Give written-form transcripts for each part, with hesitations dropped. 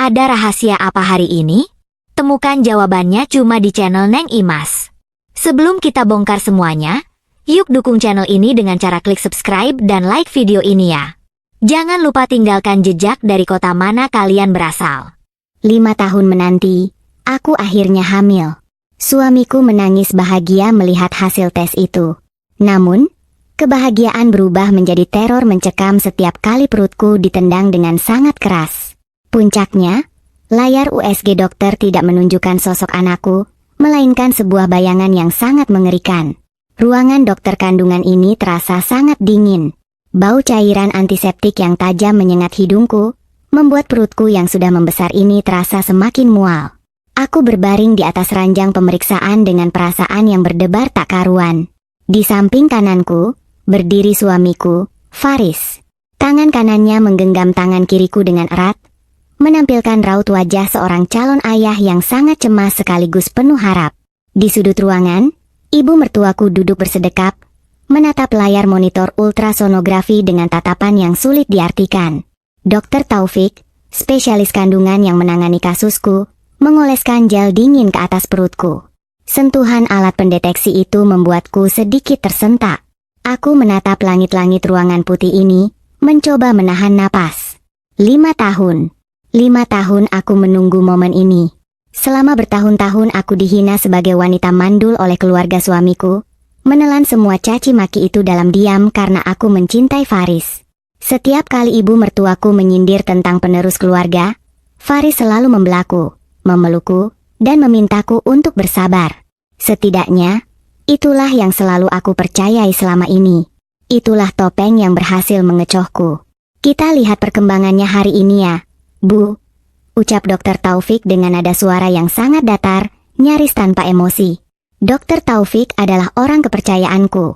Ada rahasia apa hari ini? Temukan jawabannya cuma di channel Neng Imas. Sebelum kita bongkar semuanya, yuk dukung channel ini dengan cara klik subscribe dan like video ini ya. Jangan lupa tinggalkan jejak dari kota mana kalian berasal. 5 tahun menanti, aku akhirnya hamil. Suamiku menangis bahagia melihat hasil tes itu. Namun, kebahagiaan berubah menjadi teror mencekam setiap kali perutku ditendang dengan sangat keras. Puncaknya, layar USG dokter tidak menunjukkan sosok anakku, melainkan sebuah bayangan yang sangat mengerikan. Ruangan dokter kandungan ini terasa sangat dingin. Bau cairan antiseptik yang tajam menyengat hidungku, membuat perutku yang sudah membesar ini terasa semakin mual. Aku berbaring di atas ranjang pemeriksaan dengan perasaan yang berdebar tak karuan. Di samping kananku, berdiri suamiku, Faris. Tangan kanannya menggenggam tangan kiriku dengan erat, menampilkan raut wajah seorang calon ayah yang sangat cemas sekaligus penuh harap. Di sudut ruangan, ibu mertuaku duduk bersedekap, menatap layar monitor ultrasonografi dengan tatapan yang sulit diartikan. Dr. Taufik, spesialis kandungan yang menangani kasusku, mengoleskan gel dingin ke atas perutku. Sentuhan alat pendeteksi itu membuatku sedikit tersentak. Aku menatap langit-langit ruangan putih ini, mencoba menahan napas. 5 tahun. 5 tahun aku menunggu momen ini. Selama bertahun-tahun aku dihina sebagai wanita mandul oleh keluarga suamiku, menelan semua caci maki itu dalam diam karena aku mencintai Faris. Setiap kali ibu mertuaku menyindir tentang penerus keluarga, Faris selalu membelaku, memelukku, dan memintaku untuk bersabar. Setidaknya, itulah yang selalu aku percayai selama ini. Itulah topeng yang berhasil mengecohku. Kita lihat perkembangannya hari ini ya, Bu, ucap Dr. Taufik dengan nada suara yang sangat datar, nyaris tanpa emosi. Dr. Taufik adalah orang kepercayaanku.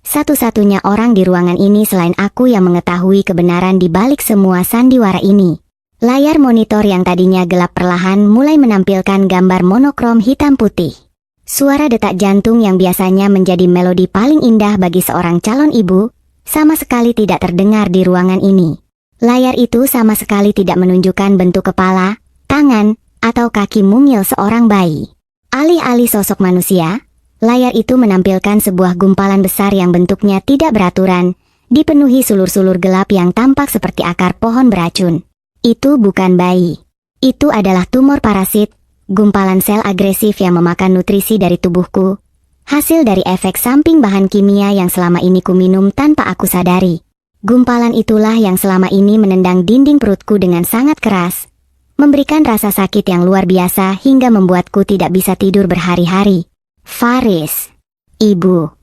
Satu-satunya orang di ruangan ini selain aku yang mengetahui kebenaran di balik semua sandiwara ini. Layar monitor yang tadinya gelap perlahan mulai menampilkan gambar monokrom hitam putih. Suara detak jantung yang biasanya menjadi melodi paling indah bagi seorang calon ibu, sama sekali tidak terdengar di ruangan ini. Layar itu sama sekali tidak menunjukkan bentuk kepala, tangan, atau kaki mungil seorang bayi. Alih-alih sosok manusia, layar itu menampilkan sebuah gumpalan besar yang bentuknya tidak beraturan, dipenuhi sulur-sulur gelap yang tampak seperti akar pohon beracun. Itu bukan bayi. Itu adalah tumor parasit, gumpalan sel agresif yang memakan nutrisi dari tubuhku, hasil dari efek samping bahan kimia yang selama ini kuminum tanpa aku sadari. Gumpalan itulah yang selama ini menendang dinding perutku dengan sangat keras, memberikan rasa sakit yang luar biasa hingga membuatku tidak bisa tidur berhari-hari. Faris, Ibu.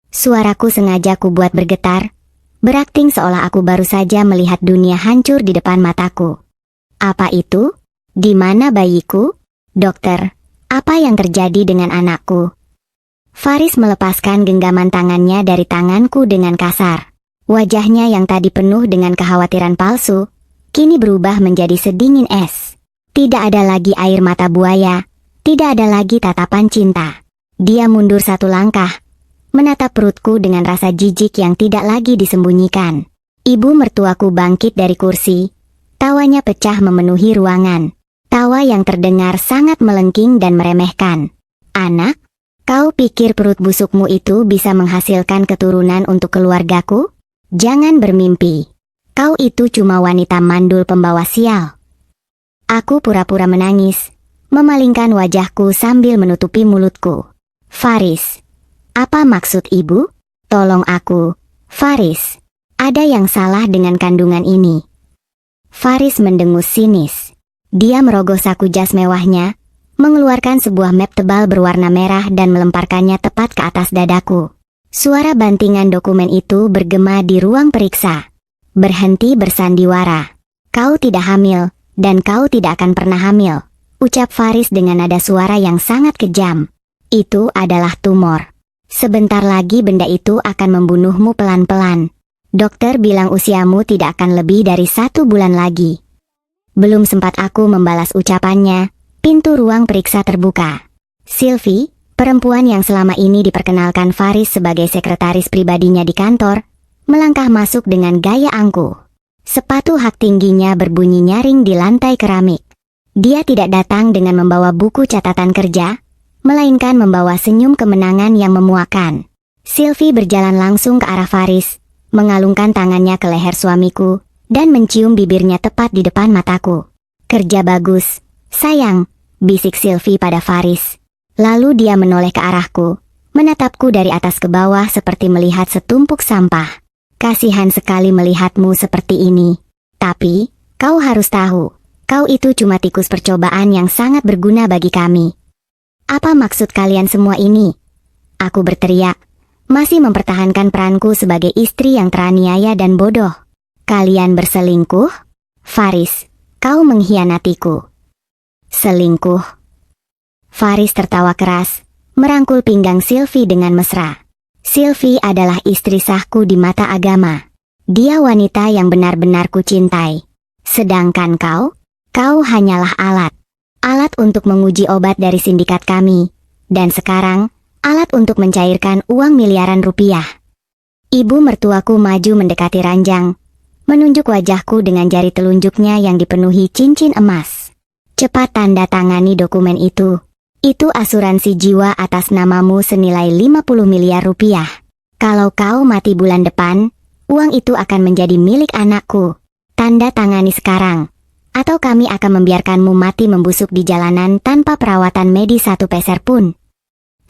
Suaraku sengaja kubuat bergetar, berakting seolah aku baru saja melihat dunia hancur di depan mataku. Apa itu? Di mana bayiku? Dokter, apa yang terjadi dengan anakku? Faris melepaskan genggaman tangannya dari tanganku dengan kasar. Wajahnya yang tadi penuh dengan kekhawatiran palsu, kini berubah menjadi sedingin es. Tidak ada lagi air mata buaya, tidak ada lagi tatapan cinta. Dia mundur satu langkah, menatap perutku dengan rasa jijik yang tidak lagi disembunyikan. Ibu mertuaku bangkit dari kursi, tawanya pecah memenuhi ruangan. Tawa yang terdengar sangat melengking dan meremehkan. Anak, kau pikir perut busukmu itu bisa menghasilkan keturunan untuk keluargaku? Jangan bermimpi. Kau itu cuma wanita mandul pembawa sial. Aku pura-pura menangis, memalingkan wajahku sambil menutupi mulutku. Faris, apa maksud ibu? Tolong aku, Faris. Ada yang salah dengan kandungan ini. Faris mendengus sinis. Dia merogoh saku jas mewahnya, mengeluarkan sebuah map tebal berwarna merah dan melemparkannya tepat ke atas dadaku. Suara bantingan dokumen itu bergema di ruang periksa. Berhenti bersandiwara. Kau tidak hamil, dan kau tidak akan pernah hamil, ucap Faris dengan nada suara yang sangat kejam. Itu adalah tumor. Sebentar lagi benda itu akan membunuhmu pelan-pelan. Dokter bilang usiamu tidak akan lebih dari 1 bulan lagi. Belum sempat aku membalas ucapannya, pintu ruang periksa terbuka. Sylvie, perempuan yang selama ini diperkenalkan Faris sebagai sekretaris pribadinya di kantor, melangkah masuk dengan gaya angkuh. Sepatu hak tingginya berbunyi nyaring di lantai keramik. Dia tidak datang dengan membawa buku catatan kerja, melainkan membawa senyum kemenangan yang memuakan. Sylvie berjalan langsung ke arah Faris, mengalungkan tangannya ke leher suamiku, dan mencium bibirnya tepat di depan mataku. "Kerja bagus, sayang," bisik Sylvie pada Faris. Lalu dia menoleh ke arahku, menatapku dari atas ke bawah seperti melihat setumpuk sampah. "Kasihan sekali melihatmu seperti ini. Tapi, kau harus tahu, kau itu cuma tikus percobaan yang sangat berguna bagi kami." "Apa maksud kalian semua ini?" Aku berteriak, masih mempertahankan peranku sebagai istri yang teraniaya dan bodoh. "Kalian berselingkuh?" "Faris, kau mengkhianatiku." "Selingkuh?" Faris tertawa keras, merangkul pinggang Sylvie dengan mesra. Sylvie adalah istri sahku di mata agama. Dia wanita yang benar-benar kucintai. Sedangkan kau hanyalah alat. Alat untuk menguji obat dari sindikat kami. Dan sekarang, alat untuk mencairkan uang miliaran rupiah. Ibu mertuaku maju mendekati ranjang, menunjuk wajahku dengan jari telunjuknya yang dipenuhi cincin emas. "Cepat tanda tangani dokumen itu. Itu asuransi jiwa atas namamu senilai 50 miliar rupiah. Kalau kau mati bulan depan, uang itu akan menjadi milik anakku. Tanda tangani sekarang, atau kami akan membiarkanmu mati membusuk di jalanan tanpa perawatan medis satu peser pun."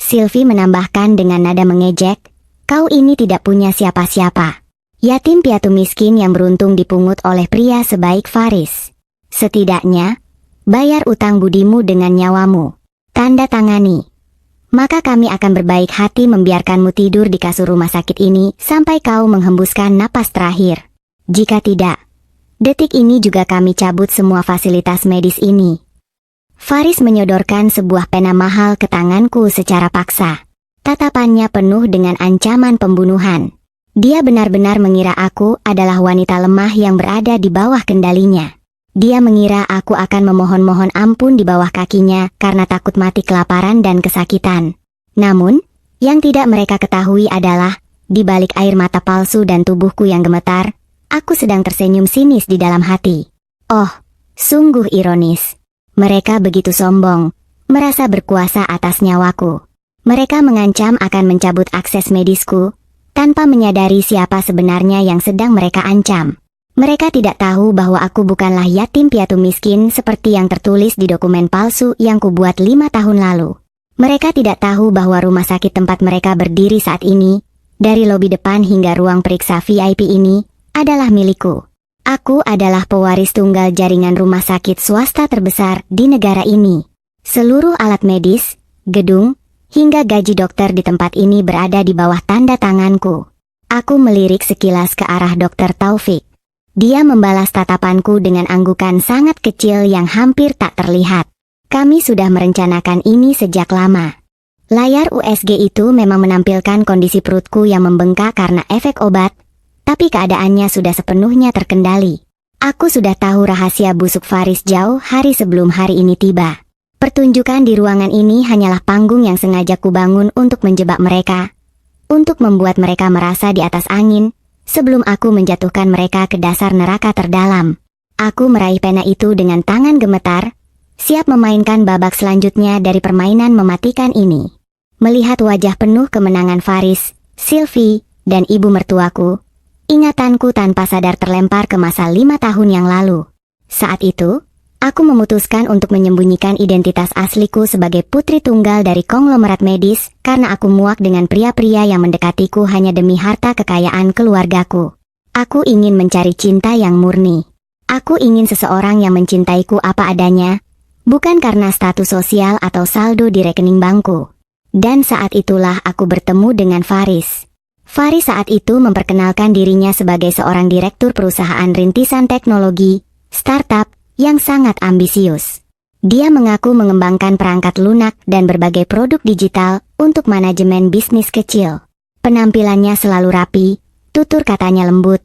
Sylvie menambahkan dengan nada mengejek, "Kau ini tidak punya siapa-siapa. Yatim piatu miskin yang beruntung dipungut oleh pria sebaik Faris. Setidaknya, bayar utang budimu dengan nyawamu. Tanda tangani. Maka kami akan berbaik hati membiarkanmu tidur di kasur rumah sakit ini sampai kau menghembuskan napas terakhir. Jika tidak, detik ini juga kami cabut semua fasilitas medis ini." Faris menyodorkan sebuah pena mahal ke tanganku secara paksa. Tatapannya penuh dengan ancaman pembunuhan. Dia benar-benar mengira aku adalah wanita lemah yang berada di bawah kendalinya. Dia mengira aku akan memohon-mohon ampun di bawah kakinya karena takut mati kelaparan dan kesakitan. Namun, yang tidak mereka ketahui adalah, di balik air mata palsu dan tubuhku yang gemetar, aku sedang tersenyum sinis di dalam hati. Oh, sungguh ironis. Mereka begitu sombong, merasa berkuasa atas nyawaku. Mereka mengancam akan mencabut akses medisku, tanpa menyadari siapa sebenarnya yang sedang mereka ancam. Mereka tidak tahu bahwa aku bukanlah yatim piatu miskin seperti yang tertulis di dokumen palsu yang kubuat 5 tahun lalu. Mereka tidak tahu bahwa rumah sakit tempat mereka berdiri saat ini, dari lobi depan hingga ruang periksa VIP ini, adalah milikku. Aku adalah pewaris tunggal jaringan rumah sakit swasta terbesar di negara ini. Seluruh alat medis, gedung, hingga gaji dokter di tempat ini berada di bawah tanda tanganku. Aku melirik sekilas ke arah Dr. Taufik. Dia membalas tatapanku dengan anggukan sangat kecil yang hampir tak terlihat. "Kami sudah merencanakan ini sejak lama." Layar USG itu memang menampilkan kondisi perutku yang membengkak karena efek obat, tapi keadaannya sudah sepenuhnya terkendali. Aku sudah tahu rahasia busuk Faris jauh hari sebelum hari ini tiba. Pertunjukan di ruangan ini hanyalah panggung yang sengaja kubangun untuk menjebak mereka, untuk membuat mereka merasa di atas angin, sebelum aku menjatuhkan mereka ke dasar neraka terdalam. Aku meraih pena itu dengan tangan gemetar, siap memainkan babak selanjutnya dari permainan mematikan ini. Melihat wajah penuh kemenangan Faris, Sylvie, dan ibu mertuaku, ingatanku tanpa sadar terlempar ke masa 5 tahun yang lalu. Saat itu, aku memutuskan untuk menyembunyikan identitas asliku sebagai putri tunggal dari konglomerat medis karena aku muak dengan pria-pria yang mendekatiku hanya demi harta kekayaan keluargaku. Aku ingin mencari cinta yang murni. Aku ingin seseorang yang mencintaiku apa adanya, bukan karena status sosial atau saldo di rekening bankku. Dan saat itulah aku bertemu dengan Faris. Faris saat itu memperkenalkan dirinya sebagai seorang direktur perusahaan rintisan teknologi, startup, yang sangat ambisius. Dia mengaku mengembangkan perangkat lunak dan berbagai produk digital untuk manajemen bisnis kecil. Penampilannya selalu rapi, tutur katanya lembut,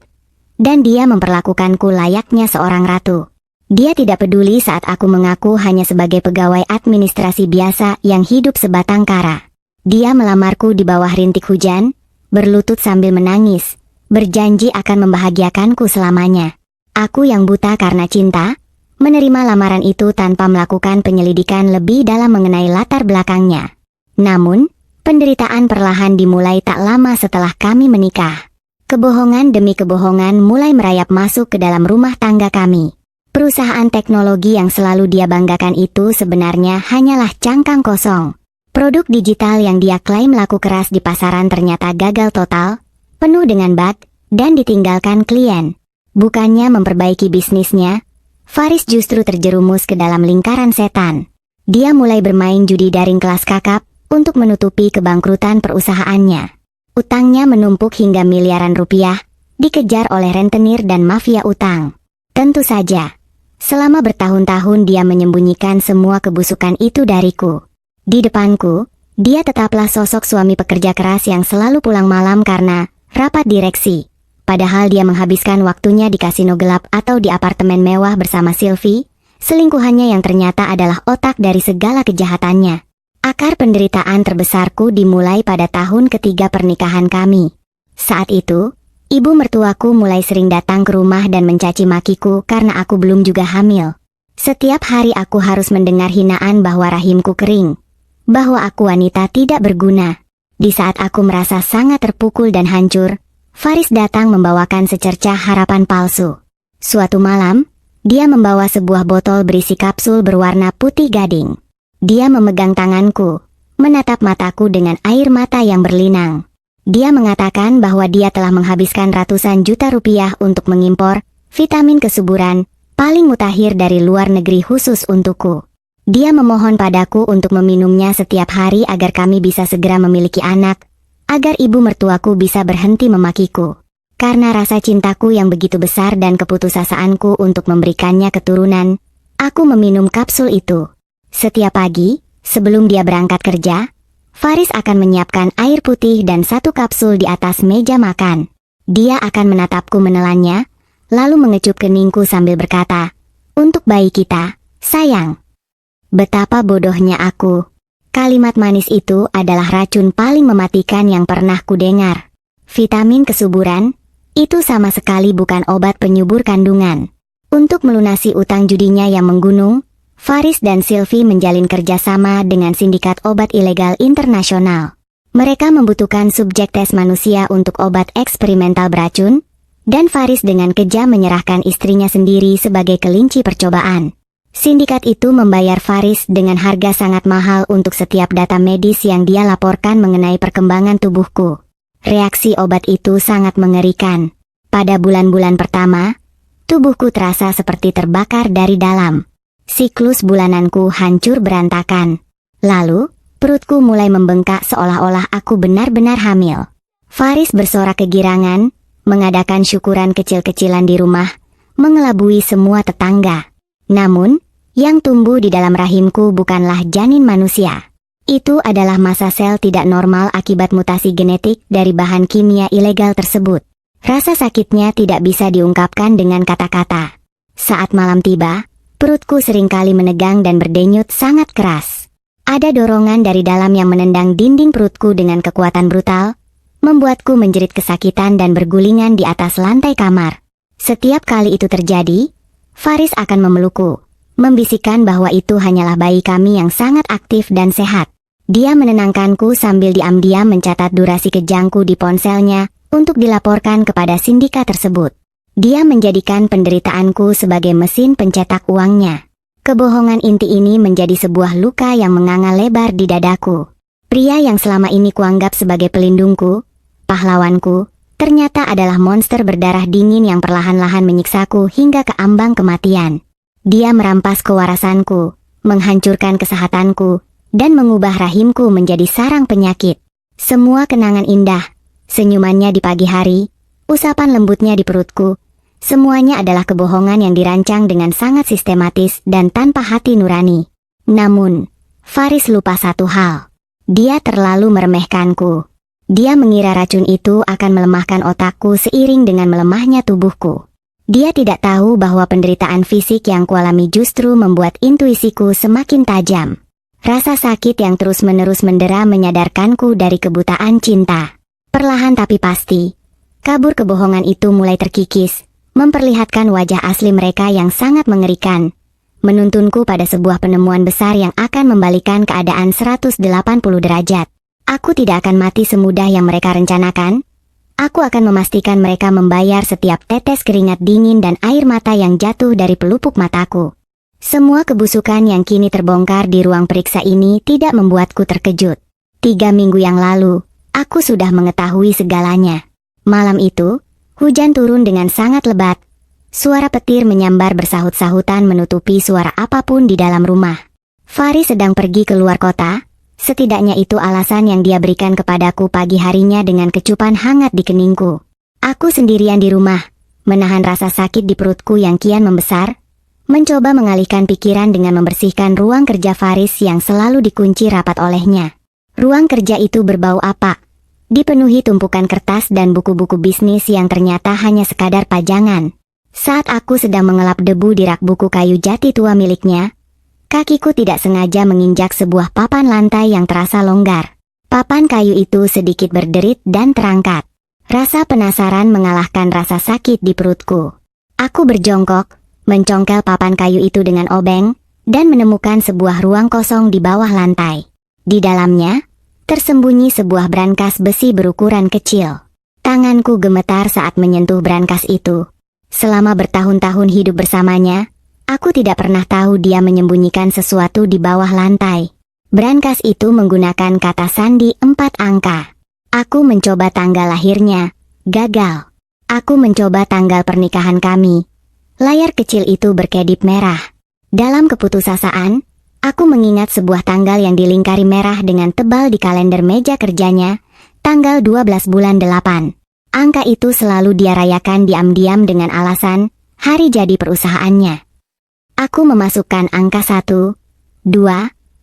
dan dia memperlakukanku layaknya seorang ratu. Dia tidak peduli saat aku mengaku hanya sebagai pegawai administrasi biasa yang hidup sebatang kara. Dia melamarku di bawah rintik hujan, berlutut sambil menangis, berjanji akan membahagiakanku selamanya. Aku yang buta karena cinta, menerima lamaran itu tanpa melakukan penyelidikan lebih dalam mengenai latar belakangnya. Namun, penderitaan perlahan dimulai tak lama setelah kami menikah. Kebohongan demi kebohongan mulai merayap masuk ke dalam rumah tangga kami. Perusahaan teknologi yang selalu dia banggakan itu sebenarnya hanyalah cangkang kosong. Produk digital yang dia klaim laku keras di pasaran ternyata gagal total, penuh dengan bug, dan ditinggalkan klien. Bukannya memperbaiki bisnisnya, Faris justru terjerumus ke dalam lingkaran setan. Dia mulai bermain judi daring kelas kakap untuk menutupi kebangkrutan perusahaannya. Utangnya menumpuk hingga miliaran rupiah, dikejar oleh rentenir dan mafia utang. Tentu saja, selama bertahun-tahun dia menyembunyikan semua kebusukan itu dariku. Di depanku, dia tetaplah sosok suami pekerja keras yang selalu pulang malam karena rapat direksi. Padahal dia menghabiskan waktunya di kasino gelap atau di apartemen mewah bersama Sylvie, selingkuhannya yang ternyata adalah otak dari segala kejahatannya. Akar penderitaan terbesarku dimulai pada tahun ketiga pernikahan kami. Saat itu, ibu mertuaku mulai sering datang ke rumah dan mencaci makiku karena aku belum juga hamil. Setiap hari aku harus mendengar hinaan bahwa rahimku kering, bahwa aku wanita tidak berguna. Di saat aku merasa sangat terpukul dan hancur, Faris datang membawakan secercah harapan palsu. Suatu malam, dia membawa sebuah botol berisi kapsul berwarna putih gading. Dia memegang tanganku, menatap mataku dengan air mata yang berlinang. Dia mengatakan bahwa dia telah menghabiskan ratusan juta rupiah untuk mengimpor vitamin kesuburan paling mutakhir dari luar negeri khusus untukku. Dia memohon padaku untuk meminumnya setiap hari agar kami bisa segera memiliki anak, agar ibu mertuaku bisa berhenti memakiku. Karena rasa cintaku yang begitu besar dan keputusasaanku untuk memberikannya keturunan, aku meminum kapsul itu. Setiap pagi, sebelum dia berangkat kerja, Faris akan menyiapkan air putih dan satu kapsul di atas meja makan. Dia akan menatapku menelannya, lalu mengecup keningku sambil berkata, "Untuk bayi kita, sayang." Betapa bodohnya aku. Kalimat manis itu adalah racun paling mematikan yang pernah kudengar. Vitamin kesuburan, itu sama sekali bukan obat penyubur kandungan. Untuk melunasi utang judinya yang menggunung, Faris dan Sylvie menjalin kerjasama dengan sindikat obat ilegal internasional. Mereka membutuhkan subjek tes manusia untuk obat eksperimental beracun, dan Faris dengan kejam menyerahkan istrinya sendiri sebagai kelinci percobaan. Sindikat itu membayar Faris dengan harga sangat mahal untuk setiap data medis yang dia laporkan mengenai perkembangan tubuhku. Reaksi obat itu sangat mengerikan. Pada bulan-bulan pertama, tubuhku terasa seperti terbakar dari dalam. Siklus bulananku hancur berantakan. Lalu, perutku mulai membengkak seolah-olah aku benar-benar hamil. Faris bersorak kegirangan, mengadakan syukuran kecil-kecilan di rumah, mengelabui semua tetangga. Namun, yang tumbuh di dalam rahimku bukanlah janin manusia. Itu adalah massa sel tidak normal akibat mutasi genetik dari bahan kimia ilegal tersebut. Rasa sakitnya tidak bisa diungkapkan dengan kata-kata. Saat malam tiba, perutku seringkali menegang dan berdenyut sangat keras. Ada dorongan dari dalam yang menendang dinding perutku dengan kekuatan brutal, membuatku menjerit kesakitan dan bergulingan di atas lantai kamar. Setiap kali itu terjadi, Faris akan memelukku, membisikkan bahwa itu hanyalah bayi kami yang sangat aktif dan sehat. Dia menenangkanku sambil diam-diam mencatat durasi kejangku di ponselnya untuk dilaporkan kepada sindikat tersebut. Dia menjadikan penderitaanku sebagai mesin pencetak uangnya. Kebohongan inti ini menjadi sebuah luka yang menganga lebar di dadaku. Pria yang selama ini kuanggap sebagai pelindungku, pahlawanku, ternyata adalah monster berdarah dingin yang perlahan-lahan menyiksaku hingga ke ambang kematian. Dia merampas kewarasanku, menghancurkan kesehatanku, dan mengubah rahimku menjadi sarang penyakit. Semua kenangan indah, senyumannya di pagi hari, usapan lembutnya di perutku, semuanya adalah kebohongan yang dirancang dengan sangat sistematis dan tanpa hati nurani. Namun, Faris lupa satu hal. Dia terlalu meremehkanku. Dia mengira racun itu akan melemahkan otakku seiring dengan melemahnya tubuhku. Dia tidak tahu bahwa penderitaan fisik yang kualami justru membuat intuisiku semakin tajam. Rasa sakit yang terus-menerus mendera menyadarkanku dari kebutaan cinta. Perlahan tapi pasti, kabur kebohongan itu mulai terkikis, memperlihatkan wajah asli mereka yang sangat mengerikan, menuntunku pada sebuah penemuan besar yang akan membalikan keadaan 180 derajat. Aku tidak akan mati semudah yang mereka rencanakan. Aku akan memastikan mereka membayar setiap tetes keringat dingin dan air mata yang jatuh dari pelupuk mataku. Semua kebusukan yang kini terbongkar di ruang periksa ini tidak membuatku terkejut. 3 minggu yang lalu, aku sudah mengetahui segalanya. Malam itu, hujan turun dengan sangat lebat. Suara petir menyambar bersahut-sahutan menutupi suara apapun di dalam rumah. Faris sedang pergi ke luar kota. Setidaknya itu alasan yang dia berikan kepadaku pagi harinya dengan kecupan hangat di keningku. Aku sendirian di rumah, menahan rasa sakit di perutku yang kian membesar, mencoba mengalihkan pikiran dengan membersihkan ruang kerja Faris yang selalu dikunci rapat olehnya. Ruang kerja itu berbau apa? Dipenuhi tumpukan kertas dan buku-buku bisnis yang ternyata hanya sekadar pajangan. Saat aku sedang mengelap debu di rak buku kayu jati tua miliknya, kakiku tidak sengaja menginjak sebuah papan lantai yang terasa longgar. Papan kayu itu sedikit berderit dan terangkat. Rasa penasaran mengalahkan rasa sakit di perutku. Aku berjongkok, mencongkel papan kayu itu dengan obeng, dan menemukan sebuah ruang kosong di bawah lantai. Di dalamnya, tersembunyi sebuah brankas besi berukuran kecil. Tanganku gemetar saat menyentuh brankas itu. Selama bertahun-tahun hidup bersamanya, aku tidak pernah tahu dia menyembunyikan sesuatu di bawah lantai. Brankas itu menggunakan kata sandi 4 angka. Aku mencoba tanggal lahirnya, gagal. Aku mencoba tanggal pernikahan kami. Layar kecil itu berkedip merah. Dalam keputusasaan, aku mengingat sebuah tanggal yang dilingkari merah dengan tebal di kalender meja kerjanya, tanggal 12 bulan 8. Angka itu selalu dia rayakan diam-diam dengan alasan hari jadi perusahaannya. Aku memasukkan angka 1, 2,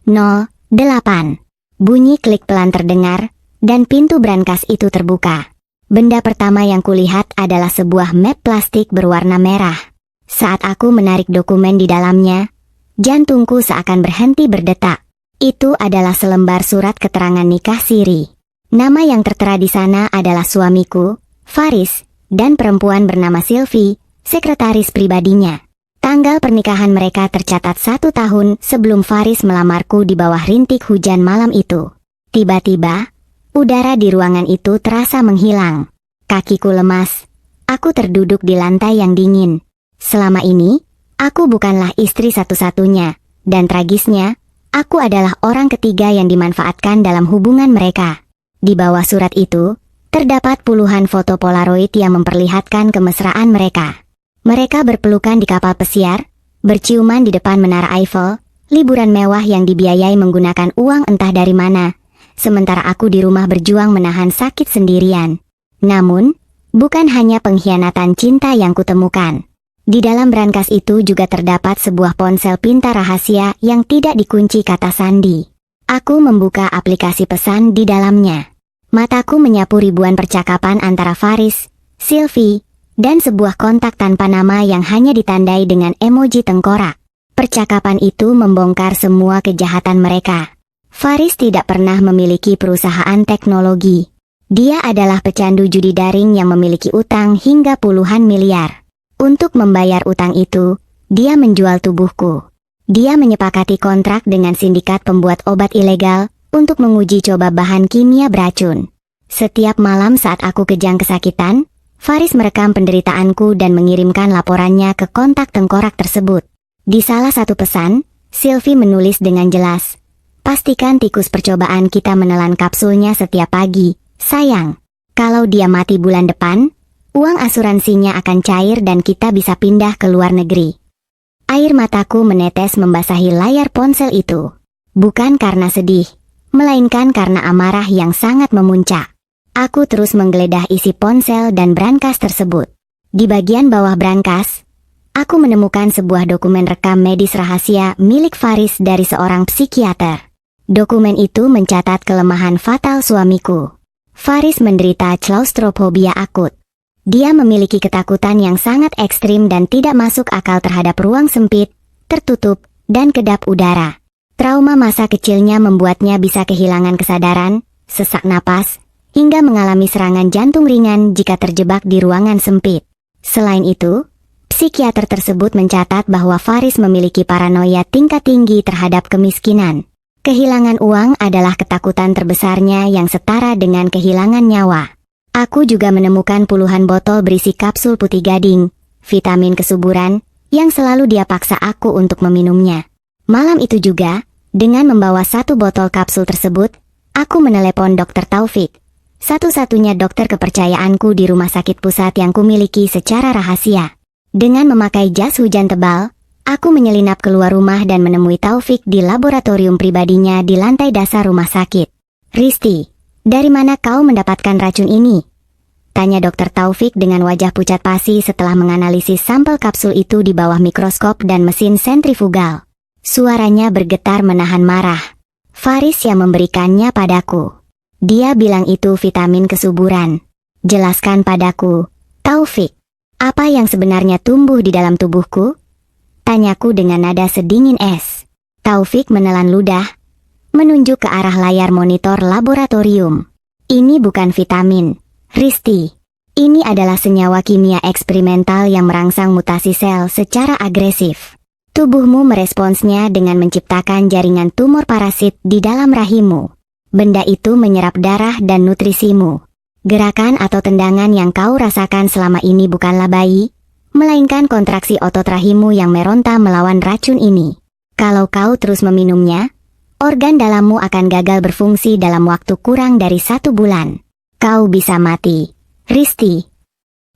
0, 8. Bunyi klik pelan terdengar, dan pintu brankas itu terbuka. Benda pertama yang kulihat adalah sebuah map plastik berwarna merah. Saat aku menarik dokumen di dalamnya, jantungku seakan berhenti berdetak. Itu adalah selembar surat keterangan nikah siri. Nama yang tertera di sana adalah suamiku, Faris, dan perempuan bernama Sylvie, sekretaris pribadinya. Tanggal pernikahan mereka tercatat 1 tahun sebelum Faris melamarku di bawah rintik hujan malam itu. Tiba-tiba, udara di ruangan itu terasa menghilang. Kakiku lemas. Aku terduduk di lantai yang dingin. Selama ini, aku bukanlah istri satu-satunya, dan tragisnya, aku adalah orang ketiga yang dimanfaatkan dalam hubungan mereka. Di bawah surat itu, terdapat puluhan foto Polaroid yang memperlihatkan kemesraan mereka. Mereka berpelukan di kapal pesiar, berciuman di depan menara Eiffel, liburan mewah yang dibiayai menggunakan uang entah dari mana, sementara aku di rumah berjuang menahan sakit sendirian. Namun, bukan hanya pengkhianatan cinta yang kutemukan. Di dalam brankas itu juga terdapat sebuah ponsel pintar rahasia yang tidak dikunci kata sandi. Aku membuka aplikasi pesan di dalamnya. Mataku menyapu ribuan percakapan antara Faris, Sylvie, dan sebuah kontak tanpa nama yang hanya ditandai dengan emoji tengkorak. Percakapan itu membongkar semua kejahatan mereka. Faris tidak pernah memiliki perusahaan teknologi. Dia adalah pecandu judi daring yang memiliki utang hingga puluhan miliar. Untuk membayar utang itu, dia menjual tubuhku. Dia menyepakati kontrak dengan sindikat pembuat obat ilegal untuk menguji coba bahan kimia beracun. Setiap malam saat aku kejang kesakitan, Faris merekam penderitaanku dan mengirimkan laporannya ke kontak tengkorak tersebut. Di salah satu pesan, Sylvie menulis dengan jelas, "Pastikan tikus percobaan kita menelan kapsulnya setiap pagi, sayang. Kalau dia mati bulan depan, uang asuransinya akan cair dan kita bisa pindah ke luar negeri." Air mataku menetes membasahi layar ponsel itu. Bukan karena sedih, melainkan karena amarah yang sangat memuncak. Aku terus menggeledah isi ponsel dan brankas tersebut. Di bagian bawah brankas, aku menemukan sebuah dokumen rekam medis rahasia milik Faris dari seorang psikiater. Dokumen itu mencatat kelemahan fatal suamiku. Faris menderita claustrophobia akut. Dia memiliki ketakutan yang sangat ekstrim dan tidak masuk akal terhadap ruang sempit, tertutup, dan kedap udara. Trauma masa kecilnya membuatnya bisa kehilangan kesadaran, sesak napas, hingga mengalami serangan jantung ringan jika terjebak di ruangan sempit. Selain itu, psikiater tersebut mencatat bahwa Faris memiliki paranoia tingkat tinggi terhadap kemiskinan. Kehilangan uang adalah ketakutan terbesarnya yang setara dengan kehilangan nyawa. Aku juga menemukan puluhan botol berisi kapsul putih gading, vitamin kesuburan, yang selalu dia paksa aku untuk meminumnya. Malam itu juga, dengan membawa 1 botol kapsul tersebut, aku menelepon Dr. Taufik, satu-satunya dokter kepercayaanku di rumah sakit pusat yang kumiliki secara rahasia. Dengan memakai jas hujan tebal, aku menyelinap keluar rumah dan menemui Taufik di laboratorium pribadinya di lantai dasar rumah sakit. "Risti, dari mana kau mendapatkan racun ini?" tanya Dr. Taufik dengan wajah pucat pasi setelah menganalisis sampel kapsul itu di bawah mikroskop dan mesin sentrifugal. Suaranya bergetar menahan marah. "Faris yang memberikannya padaku. Dia bilang itu vitamin kesuburan. Jelaskan padaku, Taufik, apa yang sebenarnya tumbuh di dalam tubuhku?" tanyaku dengan nada sedingin es. Taufik menelan ludah, menunjuk ke arah layar monitor laboratorium. "Ini bukan vitamin, Risti. Ini adalah senyawa kimia eksperimental yang merangsang mutasi sel secara agresif. Tubuhmu meresponsnya dengan menciptakan jaringan tumor parasit di dalam rahimmu. Benda itu menyerap darah dan nutrisimu. Gerakan atau tendangan yang kau rasakan selama ini bukanlah bayi, melainkan kontraksi otot rahimmu yang meronta melawan racun ini. Kalau kau terus meminumnya, organ dalammu akan gagal berfungsi dalam waktu kurang dari 1 bulan. Kau bisa mati, Risti."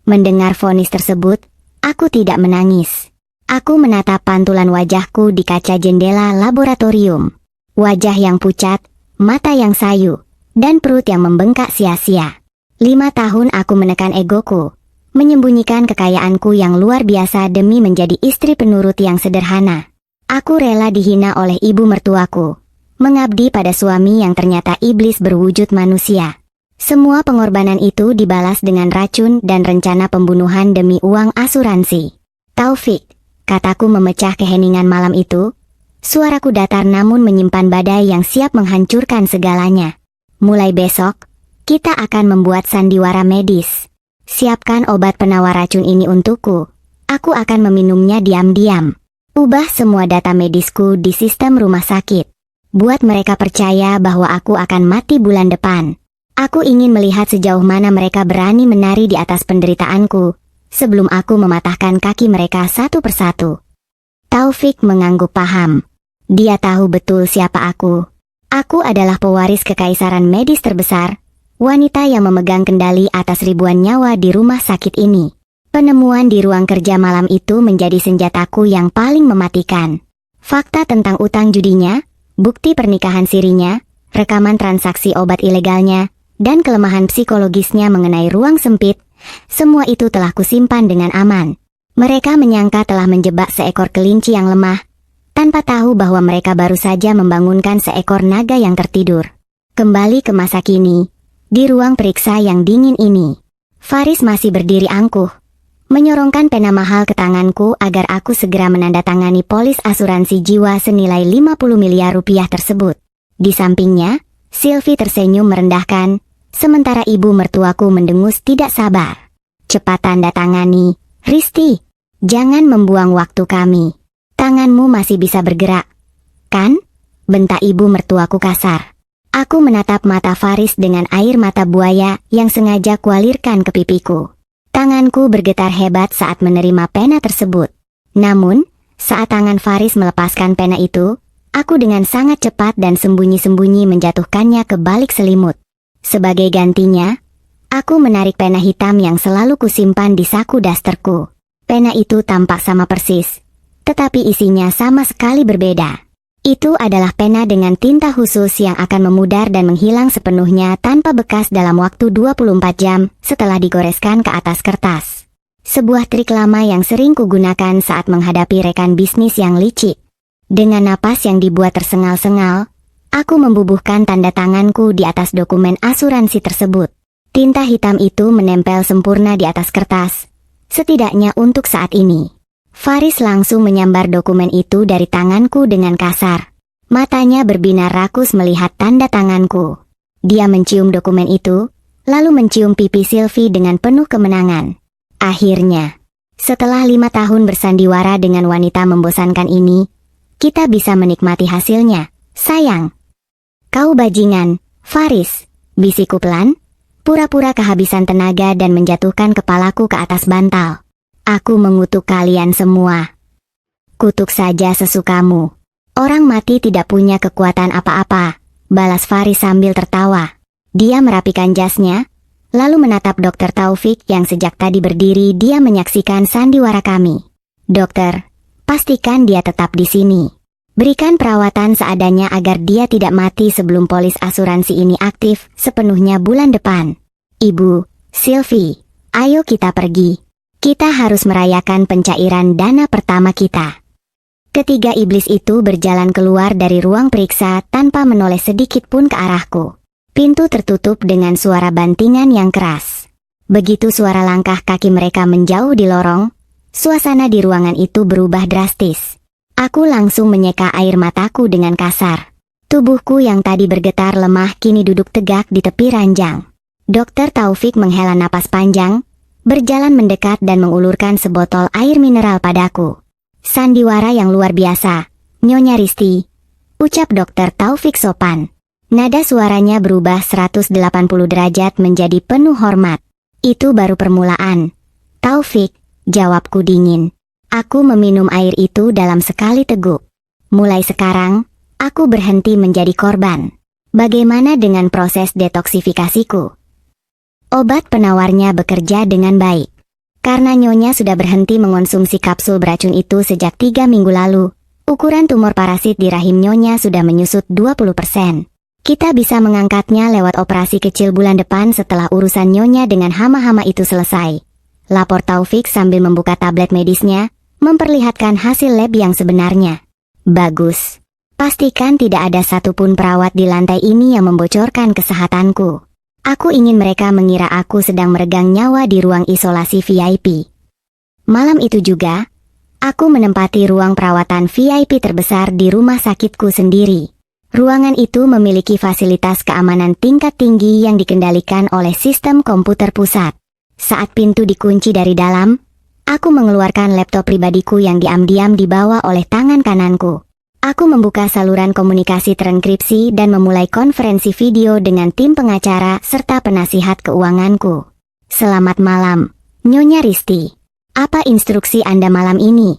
Mendengar vonis tersebut, aku tidak menangis. Aku menatap pantulan wajahku di kaca jendela laboratorium. Wajah yang pucat, mata yang sayu, dan perut yang membengkak sia-sia. 5 tahun aku menekan egoku, menyembunyikan kekayaanku yang luar biasa demi menjadi istri penurut yang sederhana. Aku rela dihina oleh ibu mertuaku, mengabdi pada suami yang ternyata iblis berwujud manusia. Semua pengorbanan itu dibalas dengan racun dan rencana pembunuhan demi uang asuransi. "Taufik," kataku memecah keheningan malam itu. Suaraku datar namun menyimpan badai yang siap menghancurkan segalanya. "Mulai besok, kita akan membuat sandiwara medis. Siapkan obat penawar racun ini untukku. Aku akan meminumnya diam-diam. Ubah semua data medisku di sistem rumah sakit. Buat mereka percaya bahwa aku akan mati bulan depan. Aku ingin melihat sejauh mana mereka berani menari di atas penderitaanku, sebelum aku mematahkan kaki mereka satu persatu." Taufik mengangguk paham. Dia tahu betul siapa aku. Aku adalah pewaris kekaisaran medis terbesar, wanita yang memegang kendali atas ribuan nyawa di rumah sakit ini. Penemuan di ruang kerja malam itu menjadi senjataku yang paling mematikan. Fakta tentang utang judinya, bukti pernikahan sirinya, rekaman transaksi obat ilegalnya, dan kelemahan psikologisnya mengenai ruang sempit, semua itu telah kusimpan dengan aman. Mereka menyangka telah menjebak seekor kelinci yang lemah, tanpa tahu bahwa mereka baru saja membangunkan seekor naga yang tertidur. Kembali ke masa kini, di ruang periksa yang dingin ini, Faris masih berdiri angkuh, menyorongkan pena mahal ke tanganku agar aku segera menandatangani polis asuransi jiwa senilai 50 miliar rupiah tersebut. Di sampingnya, Sylvie tersenyum merendahkan, sementara ibu mertuaku mendengus tidak sabar. "Cepat tanda tangani, Risti. Jangan membuang waktu kami. Tanganmu masih bisa bergerak, kan?" bentak ibu mertuaku kasar. Aku menatap mata Faris dengan air mata buaya yang sengaja kualirkan ke pipiku. Tanganku bergetar hebat saat menerima pena tersebut. Namun, saat tangan Faris melepaskan pena itu, aku dengan sangat cepat dan sembunyi-sembunyi menjatuhkannya ke balik selimut. Sebagai gantinya, aku menarik pena hitam yang selalu kusimpan di saku dasterku. Pena itu tampak sama persis, tetapi isinya sama sekali berbeda. Itu adalah pena dengan tinta khusus yang akan memudar dan menghilang sepenuhnya tanpa bekas dalam waktu 24 jam setelah digoreskan ke atas kertas. Sebuah trik lama yang sering kugunakan saat menghadapi rekan bisnis yang licik. Dengan napas yang dibuat tersengal-sengal, aku membubuhkan tanda tanganku di atas dokumen asuransi tersebut. Tinta hitam itu menempel sempurna di atas kertas, setidaknya untuk saat ini. Faris langsung menyambar dokumen itu dari tanganku dengan kasar. Matanya berbinar rakus melihat tanda tanganku. Dia mencium dokumen itu, lalu mencium pipi Sylvie dengan penuh kemenangan. Akhirnya, setelah 5 tahun bersandiwara dengan wanita membosankan ini, kita bisa menikmati hasilnya. Sayang. Kau bajingan, Faris, bisikku pelan, pura-pura kehabisan tenaga dan menjatuhkan kepalaku ke atas bantal. Aku mengutuk kalian semua. Kutuk saja sesukamu. Orang mati tidak punya kekuatan apa-apa, balas Faris sambil tertawa. Dia merapikan jasnya, lalu menatap Dokter Taufik yang sejak tadi berdiri dia menyaksikan sandiwara kami. Dokter, pastikan dia tetap di sini. Berikan perawatan seadanya agar dia tidak mati sebelum polis asuransi ini aktif sepenuhnya bulan depan. Ibu, Sylvie, ayo kita pergi. Kita harus merayakan pencairan dana pertama kita. Ketiga iblis itu berjalan keluar dari ruang periksa tanpa menoleh sedikit pun ke arahku. Pintu tertutup dengan suara bantingan yang keras. Begitu suara langkah kaki mereka menjauh di lorong, suasana di ruangan itu berubah drastis. Aku langsung menyeka air mataku dengan kasar. Tubuhku yang tadi bergetar lemah kini duduk tegak di tepi ranjang. Dokter Taufik menghela napas panjang, berjalan mendekat dan mengulurkan sebotol air mineral padaku. Sandiwara yang luar biasa, Nyonya Risti, ucap Dokter Taufik sopan. Nada suaranya berubah 180 derajat menjadi penuh hormat. Itu baru permulaan. Taufik, jawabku dingin. Aku meminum air itu dalam sekali teguk. Mulai sekarang, aku berhenti menjadi korban. Bagaimana dengan proses detoksifikasiku? Obat penawarnya bekerja dengan baik. Karena Nyonya sudah berhenti mengonsumsi kapsul beracun itu sejak 3 minggu lalu, ukuran tumor parasit di rahim Nyonya sudah menyusut 20%. Kita bisa mengangkatnya lewat operasi kecil bulan depan setelah urusan Nyonya dengan hama-hama itu selesai. Lapor Taufik sambil membuka tablet medisnya, memperlihatkan hasil lab yang sebenarnya. Bagus. Pastikan tidak ada satupun perawat di lantai ini yang membocorkan kesehatanku. Aku ingin mereka mengira aku sedang meregang nyawa di ruang isolasi VIP. Malam itu juga, aku menempati ruang perawatan VIP terbesar di rumah sakitku sendiri. Ruangan itu memiliki fasilitas keamanan tingkat tinggi yang dikendalikan oleh sistem komputer pusat. Saat pintu dikunci dari dalam, aku mengeluarkan laptop pribadiku yang diam-diam dibawa oleh tangan kananku. Aku membuka saluran komunikasi terenkripsi dan memulai konferensi video dengan tim pengacara serta penasihat keuanganku. Selamat malam, Nyonya Risti. Apa instruksi Anda malam ini?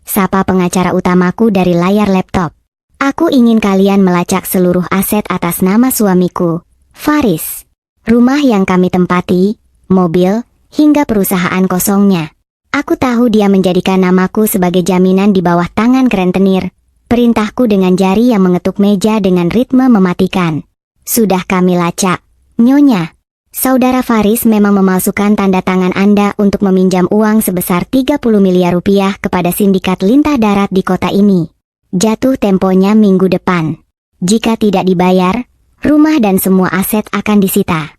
Sapa pengacara utamaku dari layar laptop. Aku ingin kalian melacak seluruh aset atas nama suamiku, Faris. Rumah yang kami tempati, mobil, hingga perusahaan kosongnya. Aku tahu dia menjadikan namaku sebagai jaminan di bawah tangan kerentenir. Perintahku dengan jari yang mengetuk meja dengan ritme mematikan. Sudah kami lacak, Nyonya. Saudara Faris memang memalsukan tanda tangan Anda untuk meminjam uang sebesar 30 miliar rupiah kepada sindikat lintah darat di kota ini. Jatuh temponya minggu depan. Jika tidak dibayar, rumah dan semua aset akan disita.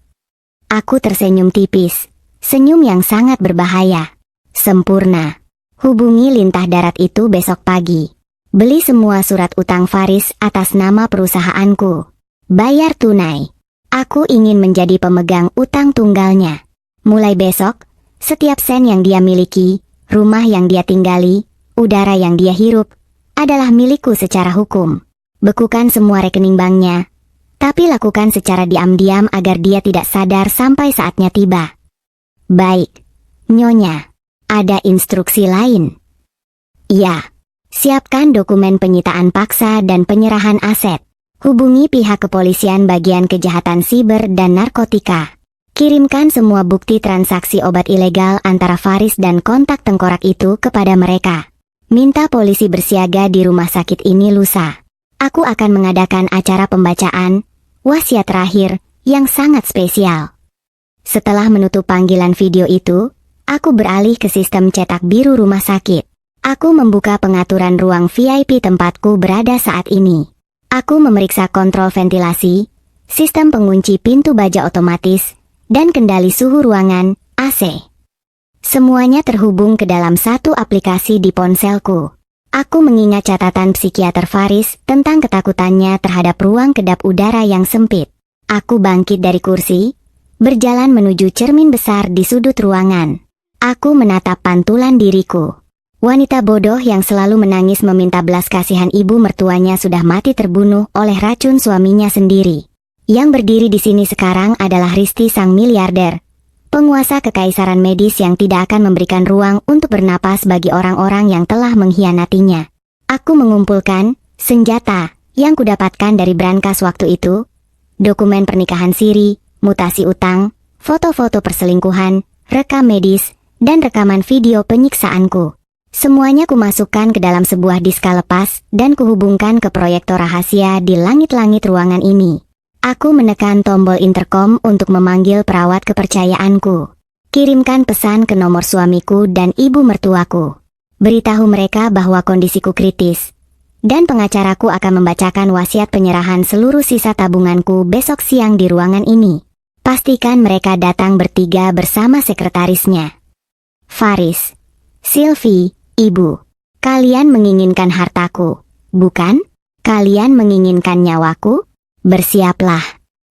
Aku tersenyum tipis, senyum yang sangat berbahaya. Sempurna. Hubungi lintah darat itu besok pagi. Beli semua surat utang Faris atas nama perusahaanku. Bayar tunai. Aku ingin menjadi pemegang utang tunggalnya. Mulai besok, setiap sen yang dia miliki, rumah yang dia tinggali, udara yang dia hirup, adalah milikku secara hukum. Bekukan semua rekening banknya, tapi lakukan secara diam-diam agar dia tidak sadar sampai saatnya tiba. Baik, Nyonya. Ada instruksi lain? Iya. Siapkan dokumen penyitaan paksa dan penyerahan aset. Hubungi pihak kepolisian bagian kejahatan siber dan narkotika. Kirimkan semua bukti transaksi obat ilegal antara Faris dan kontak tengkorak itu kepada mereka. Minta polisi bersiaga di rumah sakit ini lusa. Aku akan mengadakan acara pembacaan wasiat terakhir yang sangat spesial. Setelah menutup panggilan video itu, aku beralih ke sistem cetak biru rumah sakit. Aku membuka pengaturan ruang VIP tempatku berada saat ini. Aku memeriksa kontrol ventilasi, sistem pengunci pintu baja otomatis, dan kendali suhu ruangan, AC. Semuanya terhubung ke dalam satu aplikasi di ponselku. Aku mengingat catatan psikiater Faris tentang ketakutannya terhadap ruang kedap udara yang sempit. Aku bangkit dari kursi, berjalan menuju cermin besar di sudut ruangan. Aku menatap pantulan diriku. Wanita bodoh yang selalu menangis meminta belas kasihan ibu mertuanya sudah mati terbunuh oleh racun suaminya sendiri. Yang berdiri di sini sekarang adalah Risti sang miliarder, penguasa kekaisaran medis yang tidak akan memberikan ruang untuk bernapas bagi orang-orang yang telah mengkhianatinya. Aku mengumpulkan senjata yang kudapatkan dari brankas waktu itu, dokumen pernikahan siri, mutasi utang, foto-foto perselingkuhan, rekam medis, dan rekaman video penyiksaanku. Semuanya kumasukkan ke dalam sebuah diska lepas dan kuhubungkan ke proyektor rahasia di langit-langit ruangan ini. Aku menekan tombol intercom untuk memanggil perawat kepercayaanku. Kirimkan pesan ke nomor suamiku dan ibu mertuaku. Beritahu mereka bahwa kondisiku kritis. Dan pengacaraku akan membacakan wasiat penyerahan seluruh sisa tabunganku besok siang di ruangan ini. Pastikan mereka datang bertiga bersama sekretarisnya. Faris, Sylvie, Ibu, kalian menginginkan hartaku, bukan? Kalian menginginkan nyawaku? Bersiaplah,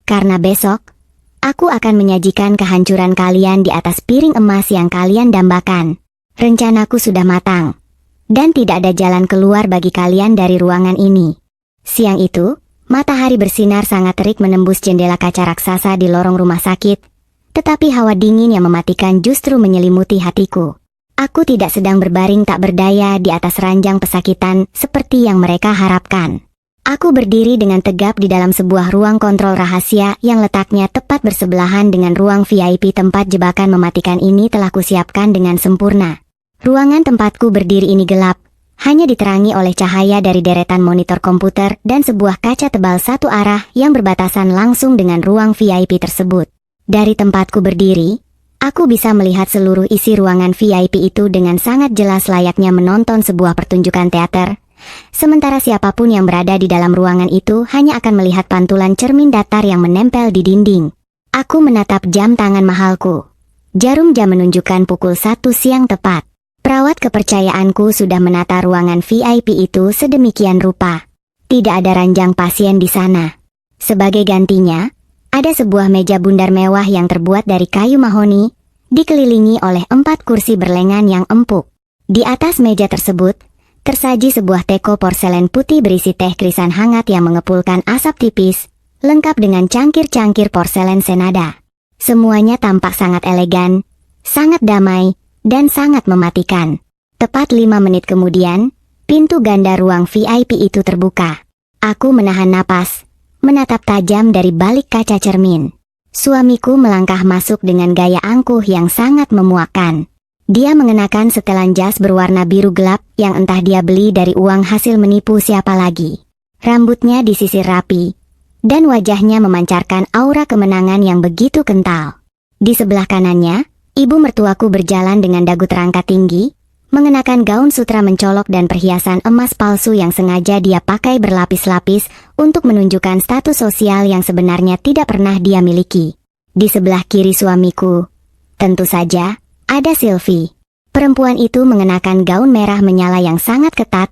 karena besok, aku akan menyajikan kehancuran kalian di atas piring emas yang kalian dambakan. Rencanaku sudah matang, dan tidak ada jalan keluar bagi kalian dari ruangan ini. Siang itu, matahari bersinar sangat terik menembus jendela kaca raksasa di lorong rumah sakit, tetapi hawa dingin yang mematikan justru menyelimuti hatiku. Aku tidak sedang berbaring tak berdaya di atas ranjang pesakitan seperti yang mereka harapkan. Aku berdiri dengan tegap di dalam sebuah ruang kontrol rahasia yang letaknya tepat bersebelahan dengan ruang VIP tempat jebakan mematikan ini telah kusiapkan dengan sempurna. Ruangan tempatku berdiri ini gelap, hanya diterangi oleh cahaya dari deretan monitor komputer dan sebuah kaca tebal satu arah yang berbatasan langsung dengan ruang VIP tersebut. Dari tempatku berdiri, aku bisa melihat seluruh isi ruangan VIP itu dengan sangat jelas layaknya menonton sebuah pertunjukan teater. Sementara siapapun yang berada di dalam ruangan itu hanya akan melihat pantulan cermin datar yang menempel di dinding. Aku menatap jam tangan mahalku. Jarum jam menunjukkan pukul 1 siang tepat. Perawat kepercayaanku sudah menata ruangan VIP itu sedemikian rupa. Tidak ada ranjang pasien di sana. Sebagai gantinya, ada sebuah meja bundar mewah yang terbuat dari kayu mahoni, dikelilingi oleh 4 kursi berlengan yang empuk. Di atas meja tersebut, tersaji sebuah teko porselen putih berisi teh krisan hangat yang mengepulkan asap tipis, lengkap dengan cangkir-cangkir porselen senada. Semuanya tampak sangat elegan, sangat damai, dan sangat mematikan. Tepat 5 menit kemudian, pintu ganda ruang VIP itu terbuka. Aku menahan napas, menatap tajam dari balik kaca cermin. Suamiku melangkah masuk dengan gaya angkuh yang sangat memuakkan. Dia mengenakan setelan jas berwarna biru gelap yang entah dia beli dari uang hasil menipu siapa lagi. Rambutnya disisir rapi, dan wajahnya memancarkan aura kemenangan yang begitu kental. Di sebelah kanannya, ibu mertuaku berjalan dengan dagu terangkat tinggi, mengenakan gaun sutra mencolok dan perhiasan emas palsu yang sengaja dia pakai berlapis-lapis untuk menunjukkan status sosial yang sebenarnya tidak pernah dia miliki. Di sebelah kiri suamiku, tentu saja, ada Sylvie. Perempuan itu mengenakan gaun merah menyala yang sangat ketat,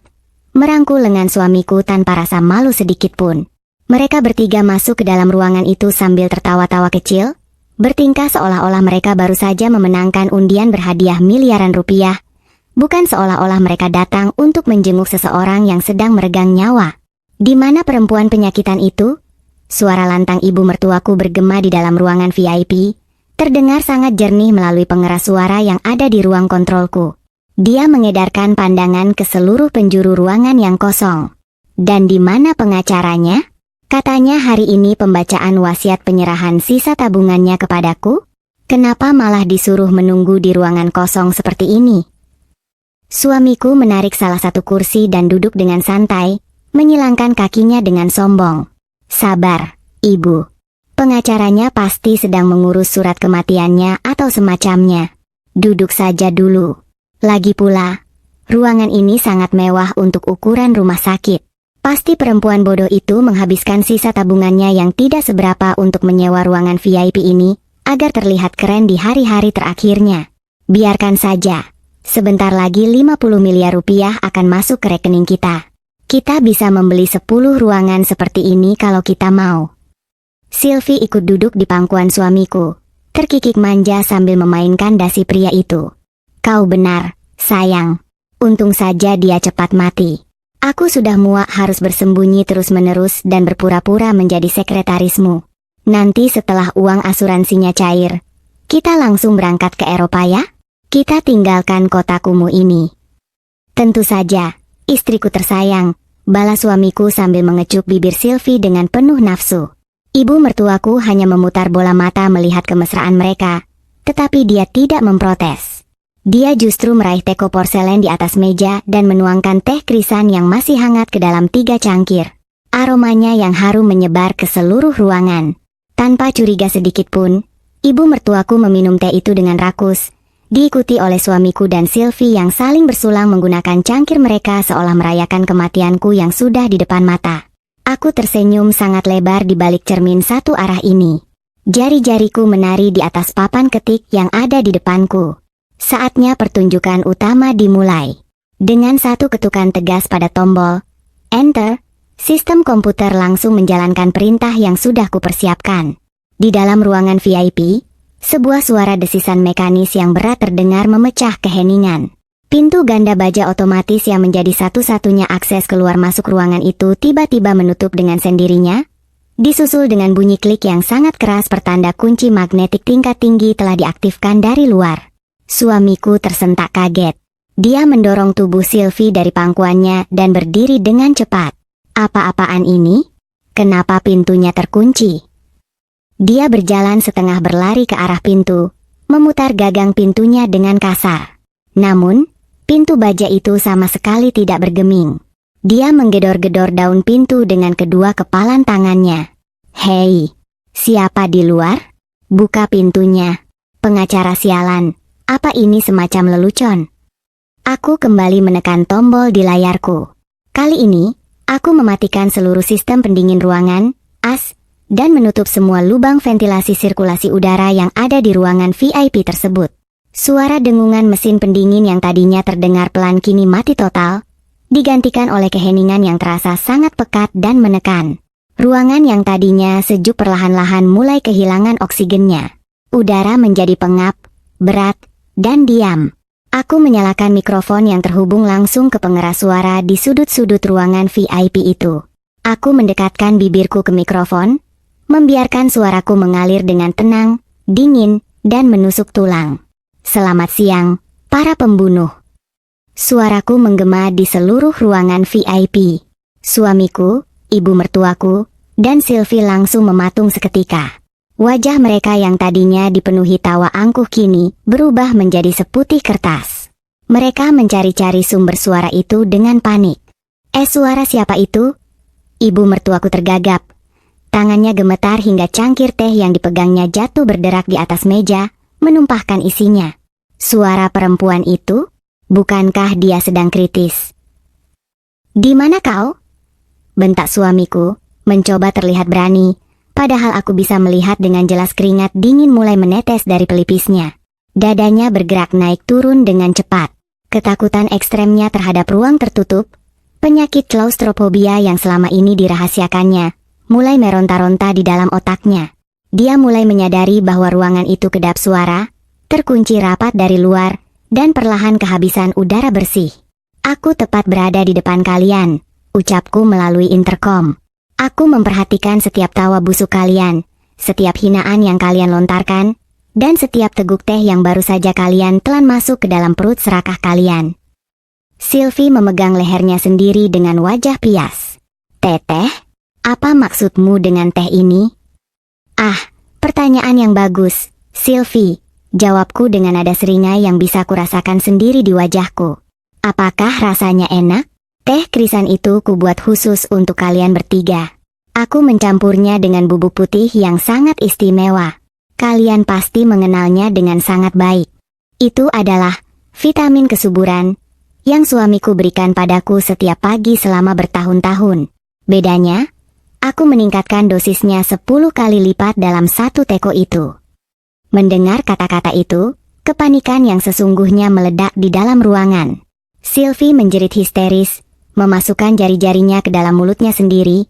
merangkul lengan suamiku tanpa rasa malu sedikit pun. Mereka bertiga masuk ke dalam ruangan itu sambil tertawa-tawa kecil, bertingkah seolah-olah mereka baru saja memenangkan undian berhadiah miliaran rupiah, bukan seolah-olah mereka datang untuk menjenguk seseorang yang sedang meregang nyawa. Di mana perempuan penyakitan itu? Suara lantang ibu mertuaku bergema di dalam ruangan VIP, terdengar sangat jernih melalui pengeras suara yang ada di ruang kontrolku. Dia mengedarkan pandangan ke seluruh penjuru ruangan yang kosong. Dan di mana pengacaranya? Katanya hari ini pembacaan wasiat penyerahan sisa tabungannya kepadaku? Kenapa malah disuruh menunggu di ruangan kosong seperti ini? Suamiku menarik salah satu kursi dan duduk dengan santai, menyilangkan kakinya dengan sombong. Sabar, Ibu. Pengacaranya pasti sedang mengurus surat kematiannya atau semacamnya. Duduk saja dulu. Lagi pula, ruangan ini sangat mewah untuk ukuran rumah sakit. Pasti perempuan bodoh itu menghabiskan sisa tabungannya yang tidak seberapa untuk menyewa ruangan VIP ini, agar terlihat keren di hari-hari terakhirnya. Biarkan saja. Sebentar lagi 50 miliar rupiah akan masuk ke rekening kita. Kita bisa membeli 10 ruangan seperti ini kalau kita mau. Sylvie ikut duduk di pangkuan suamiku, terkikik manja sambil memainkan dasi pria itu. Kau benar, sayang. Untung saja dia cepat mati. Aku sudah muak harus bersembunyi terus-menerus dan berpura-pura menjadi sekretarismu. Nanti setelah uang asuransinya cair, kita langsung berangkat ke Eropa ya? Kita tinggalkan kota kumuh ini. Tentu saja, istriku tersayang, balas suamiku sambil mengecup bibir Sylvie dengan penuh nafsu. Ibu mertuaku hanya memutar bola mata melihat kemesraan mereka, tetapi dia tidak memprotes. Dia justru meraih teko porselen di atas meja dan menuangkan teh krisan yang masih hangat ke dalam 3 cangkir. Aromanya yang harum menyebar ke seluruh ruangan. Tanpa curiga sedikit pun, ibu mertuaku meminum teh itu dengan rakus, diikuti oleh suamiku dan Sylvie yang saling bersulang menggunakan cangkir mereka seolah merayakan kematianku yang sudah di depan mata. Aku tersenyum sangat lebar di balik cermin satu arah ini. Jari-jariku menari di atas papan ketik yang ada di depanku. Saatnya pertunjukan utama dimulai. Dengan satu ketukan tegas pada tombol Enter, sistem komputer langsung menjalankan perintah yang sudah kupersiapkan. Di dalam ruangan VIP, sebuah suara desisan mekanis yang berat terdengar memecah keheningan. Pintu ganda baja otomatis yang menjadi satu-satunya akses keluar masuk ruangan itu tiba-tiba menutup dengan sendirinya, disusul dengan bunyi klik yang sangat keras pertanda kunci magnetik tingkat tinggi telah diaktifkan dari luar. Suamiku tersentak kaget. Dia mendorong tubuh Sylvie dari pangkuannya dan berdiri dengan cepat. Apa-apaan ini? Kenapa pintunya terkunci? Dia berjalan setengah berlari ke arah pintu, memutar gagang pintunya dengan kasar. Namun, pintu baja itu sama sekali tidak bergeming. Dia menggedor-gedor daun pintu dengan kedua kepalan tangannya. Hei, siapa di luar? Buka pintunya. Pengacara sialan. Apa ini semacam lelucon? Aku kembali menekan tombol di layarku. Kali ini, aku mematikan seluruh sistem pendingin ruangan, AC, dan menutup semua lubang ventilasi sirkulasi udara yang ada di ruangan VIP tersebut. Suara dengungan mesin pendingin yang tadinya terdengar pelan kini mati total, digantikan oleh keheningan yang terasa sangat pekat dan menekan. Ruangan yang tadinya sejuk perlahan-lahan mulai kehilangan oksigennya. Udara menjadi pengap, berat, dan diam. Aku menyalakan mikrofon yang terhubung langsung ke pengeras suara di sudut-sudut ruangan VIP itu. Aku mendekatkan bibirku ke mikrofon, membiarkan suaraku mengalir dengan tenang, dingin, dan menusuk tulang. Selamat siang, para pembunuh. Suaraku menggema di seluruh ruangan VIP. Suamiku, ibu mertuaku, dan Sylvie langsung mematung seketika. Wajah mereka yang tadinya dipenuhi tawa angkuh kini berubah menjadi seputih kertas. Mereka mencari-cari sumber suara itu dengan panik. Suara siapa itu? Ibu mertuaku tergagap. Tangannya gemetar hingga cangkir teh yang dipegangnya jatuh berderak di atas meja, menumpahkan isinya. Suara perempuan itu? Bukankah dia sedang kritis? Di mana kau? Bentak suamiku, mencoba terlihat berani. Padahal aku bisa melihat dengan jelas keringat dingin mulai menetes dari pelipisnya. Dadanya bergerak naik turun dengan cepat. Ketakutan ekstremnya terhadap ruang tertutup, penyakit klaustrofobia yang selama ini dirahasiakannya, mulai meronta-ronta di dalam otaknya. Dia mulai menyadari bahwa ruangan itu kedap suara, terkunci rapat dari luar, dan perlahan kehabisan udara bersih. Aku tepat berada di depan kalian, ucapku melalui intercom. Aku memperhatikan setiap tawa busuk kalian, setiap hinaan yang kalian lontarkan, dan setiap teguk teh yang baru saja kalian telan masuk ke dalam perut serakah kalian. Sylvie memegang lehernya sendiri dengan wajah pias. Teteh, apa maksudmu dengan teh ini? Ah, pertanyaan yang bagus, Sylvie, jawabku dengan nada seringai yang bisa kurasakan sendiri di wajahku. Apakah rasanya enak? Teh krisan itu kubuat khusus untuk kalian bertiga. Aku mencampurnya dengan bubuk putih yang sangat istimewa. Kalian pasti mengenalnya dengan sangat baik. Itu adalah vitamin kesuburan yang suamiku berikan padaku setiap pagi selama bertahun-tahun. Bedanya, aku meningkatkan dosisnya 10 kali lipat dalam satu teko itu. Mendengar kata-kata itu, kepanikan yang sesungguhnya meledak di dalam ruangan. Sylvie menjerit histeris, memasukkan jari-jarinya ke dalam mulutnya sendiri,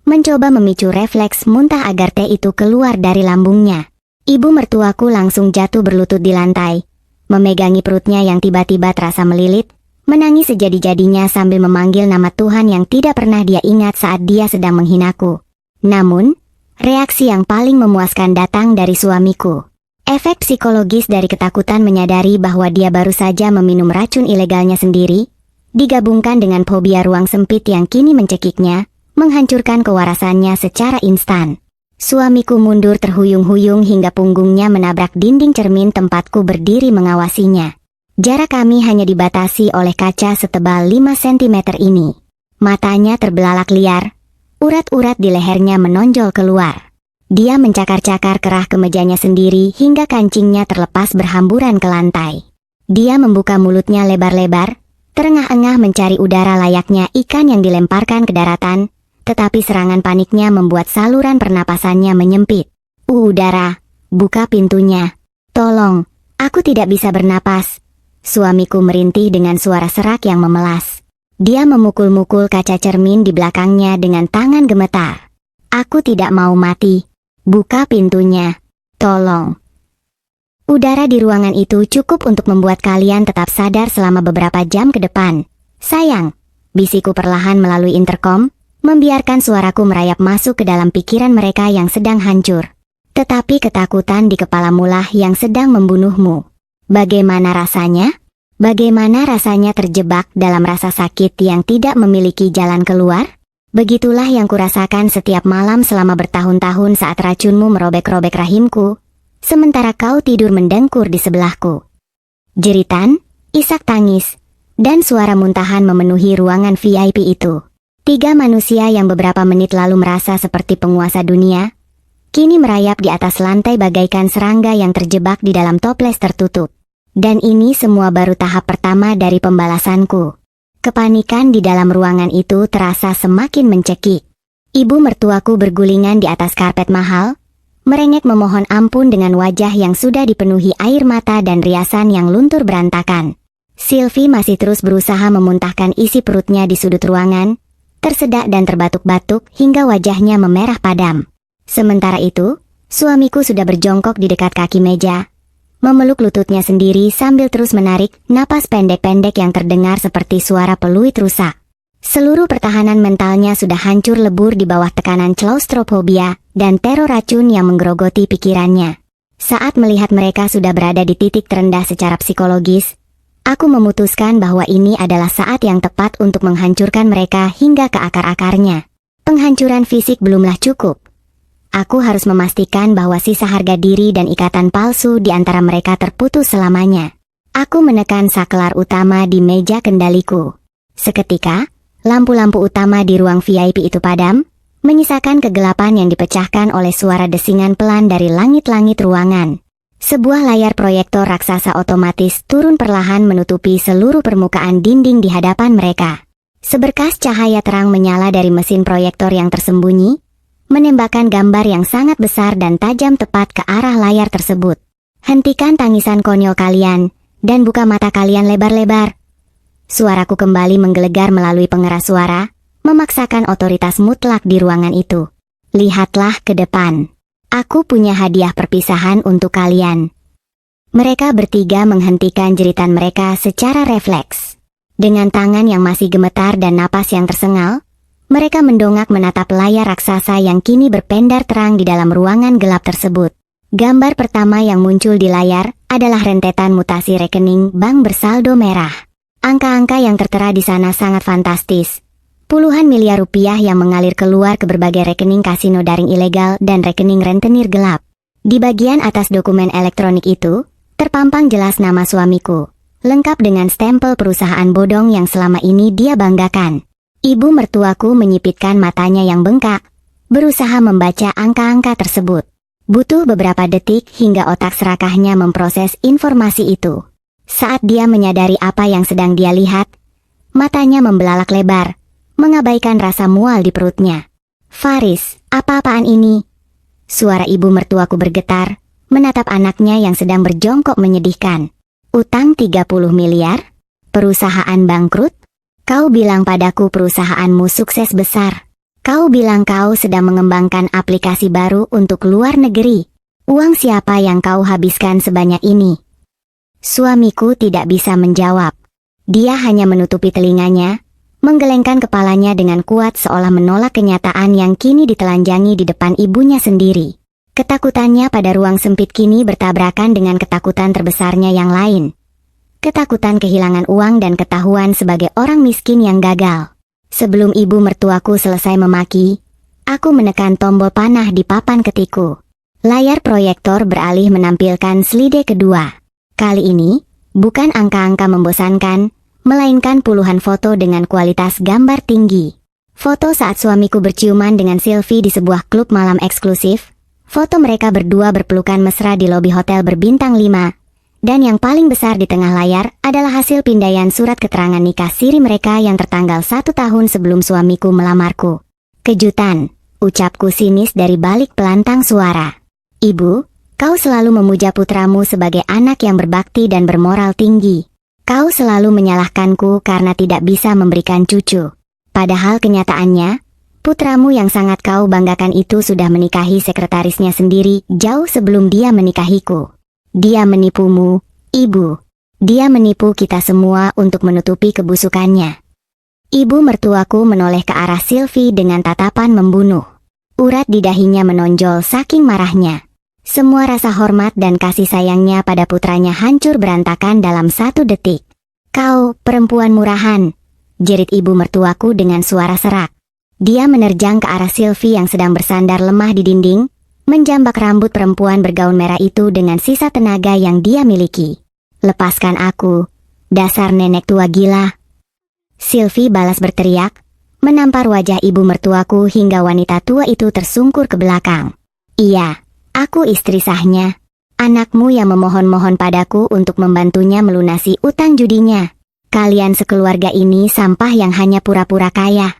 mencoba memicu refleks muntah agar teh itu keluar dari lambungnya. Ibu mertuaku langsung jatuh berlutut di lantai, memegangi perutnya yang tiba-tiba terasa melilit, menangis sejadi-jadinya sambil memanggil nama Tuhan yang tidak pernah dia ingat saat dia sedang menghinaku. Namun, reaksi yang paling memuaskan datang dari suamiku. Efek psikologis dari ketakutan menyadari bahwa dia baru saja meminum racun ilegalnya sendiri, digabungkan dengan fobia ruang sempit yang kini mencekiknya, menghancurkan kewarasannya secara instan. Suamiku mundur terhuyung-huyung hingga punggungnya menabrak dinding cermin tempatku berdiri mengawasinya. Jarak kami hanya dibatasi oleh kaca setebal 5 cm ini. Matanya terbelalak liar, urat-urat di lehernya menonjol keluar. Dia mencakar-cakar kerah kemejanya sendiri hingga kancingnya terlepas berhamburan ke lantai. Dia membuka mulutnya lebar-lebar, terengah-engah mencari udara layaknya ikan yang dilemparkan ke daratan, tetapi serangan paniknya membuat saluran pernapasannya menyempit. Udara, buka pintunya. Tolong, aku tidak bisa bernapas. Suamiku merintih dengan suara serak yang memelas. Dia memukul-mukul kaca cermin di belakangnya dengan tangan gemetar. Aku tidak mau mati. Buka pintunya. Tolong. Udara di ruangan itu cukup untuk membuat kalian tetap sadar selama beberapa jam ke depan. Sayang, bisiku perlahan melalui interkom, membiarkan suaraku merayap masuk ke dalam pikiran mereka yang sedang hancur. Tetapi ketakutan di kepalamu lah yang sedang membunuhmu. Bagaimana rasanya? Bagaimana rasanya terjebak dalam rasa sakit yang tidak memiliki jalan keluar? Begitulah yang kurasakan setiap malam selama bertahun-tahun saat racunmu merobek-robek rahimku, sementara kau tidur mendengkur di sebelahku. Jeritan, isak tangis, dan suara muntahan memenuhi ruangan VIP itu. 3 manusia yang beberapa menit lalu merasa seperti penguasa dunia, kini merayap di atas lantai bagaikan serangga yang terjebak di dalam toples tertutup. Dan ini semua baru tahap pertama dari pembalasanku. Kepanikan di dalam ruangan itu terasa semakin mencekik. Ibu mertuaku bergulingan di atas karpet mahal, merengek memohon ampun dengan wajah yang sudah dipenuhi air mata dan riasan yang luntur berantakan. Sylvie masih terus berusaha memuntahkan isi perutnya di sudut ruangan, tersedak dan terbatuk-batuk hingga wajahnya memerah padam. Sementara itu, suamiku sudah berjongkok di dekat kaki meja, memeluk lututnya sendiri sambil terus menarik napas pendek-pendek yang terdengar seperti suara peluit rusak. Seluruh pertahanan mentalnya sudah hancur lebur di bawah tekanan klaustrofobia dan teror racun yang menggerogoti pikirannya. Saat melihat mereka sudah berada di titik terendah secara psikologis, aku memutuskan bahwa ini adalah saat yang tepat untuk menghancurkan mereka hingga ke akar-akarnya. Penghancuran fisik belumlah cukup. Aku harus memastikan bahwa sisa harga diri dan ikatan palsu di antara mereka terputus selamanya. Aku menekan saklar utama di meja kendaliku. Seketika, lampu-lampu utama di ruang VIP itu padam, menyisakan kegelapan yang dipecahkan oleh suara desingan pelan dari langit-langit ruangan. Sebuah layar proyektor raksasa otomatis turun perlahan menutupi seluruh permukaan dinding di hadapan mereka. Seberkas cahaya terang menyala dari mesin proyektor yang tersembunyi, menembakkan gambar yang sangat besar dan tajam tepat ke arah layar tersebut. Hentikan tangisan konyol kalian, dan buka mata kalian lebar-lebar. Suaraku kembali menggelegar melalui pengeras suara, memaksakan otoritas mutlak di ruangan itu. Lihatlah ke depan. Aku punya hadiah perpisahan untuk kalian. Mereka bertiga menghentikan jeritan mereka secara refleks. Dengan tangan yang masih gemetar dan napas yang tersengal, mereka mendongak menatap layar raksasa yang kini berpendar terang di dalam ruangan gelap tersebut. Gambar pertama yang muncul di layar adalah rentetan mutasi rekening bank bersaldo merah. Angka-angka yang tertera di sana sangat fantastis. Puluhan miliar rupiah yang mengalir keluar ke berbagai rekening kasino daring ilegal dan rekening rentenir gelap. Di bagian atas dokumen elektronik itu, terpampang jelas nama suamiku, lengkap dengan stempel perusahaan bodong yang selama ini dia banggakan. Ibu mertuaku menyipitkan matanya yang bengkak, berusaha membaca angka-angka tersebut. Butuh beberapa detik hingga otak serakahnya memproses informasi itu. Saat dia menyadari apa yang sedang dia lihat, matanya membelalak lebar, mengabaikan rasa mual di perutnya. Faris, apa-apaan ini? Suara ibu mertuaku bergetar, menatap anaknya yang sedang berjongkok menyedihkan. Utang 30 miliar? Perusahaan bangkrut? Kau bilang padaku perusahaanmu sukses besar. Kau bilang kau sedang mengembangkan aplikasi baru untuk luar negeri. Uang siapa yang kau habiskan sebanyak ini? Suamiku tidak bisa menjawab. Dia hanya menutupi telinganya, menggelengkan kepalanya dengan kuat seolah menolak kenyataan yang kini ditelanjangi di depan ibunya sendiri. Ketakutannya pada ruang sempit kini bertabrakan dengan ketakutan terbesarnya yang lain. Ketakutan kehilangan uang dan ketahuan sebagai orang miskin yang gagal. Sebelum ibu mertuaku selesai memaki, aku menekan tombol panah di papan ketiku. Layar proyektor beralih menampilkan slide kedua. Kali ini, bukan angka-angka membosankan, melainkan puluhan foto dengan kualitas gambar tinggi. Foto saat suamiku berciuman dengan Sylvie di sebuah klub malam eksklusif, foto mereka berdua berpelukan mesra di lobi hotel berbintang 5, dan yang paling besar di tengah layar adalah hasil pindaian surat keterangan nikah siri mereka yang tertanggal 1 tahun sebelum suamiku melamarku. Kejutan, ucapku sinis dari balik pelantang suara. Ibu, kau selalu memuja putramu sebagai anak yang berbakti dan bermoral tinggi. Kau selalu menyalahkanku karena tidak bisa memberikan cucu. Padahal kenyataannya, putramu yang sangat kau banggakan itu sudah menikahi sekretarisnya sendiri jauh sebelum dia menikahiku. Dia menipumu, ibu. Dia menipu kita semua untuk menutupi kebusukannya. Ibu mertuaku menoleh ke arah Sylvie dengan tatapan membunuh. Urat di dahinya menonjol saking marahnya. Semua rasa hormat dan kasih sayangnya pada putranya hancur berantakan dalam 1 detik. Kau, perempuan murahan, jerit ibu mertuaku dengan suara serak. Dia menerjang ke arah Sylvie yang sedang bersandar lemah di dinding, menjambak rambut perempuan bergaun merah itu dengan sisa tenaga yang dia miliki. Lepaskan aku, dasar nenek tua gila. Sylvie balas berteriak, menampar wajah ibu mertuaku hingga wanita tua itu tersungkur ke belakang. Iya. Aku istri sahnya, anakmu yang memohon-mohon padaku untuk membantunya melunasi utang judinya. Kalian sekeluarga ini sampah yang hanya pura-pura kaya.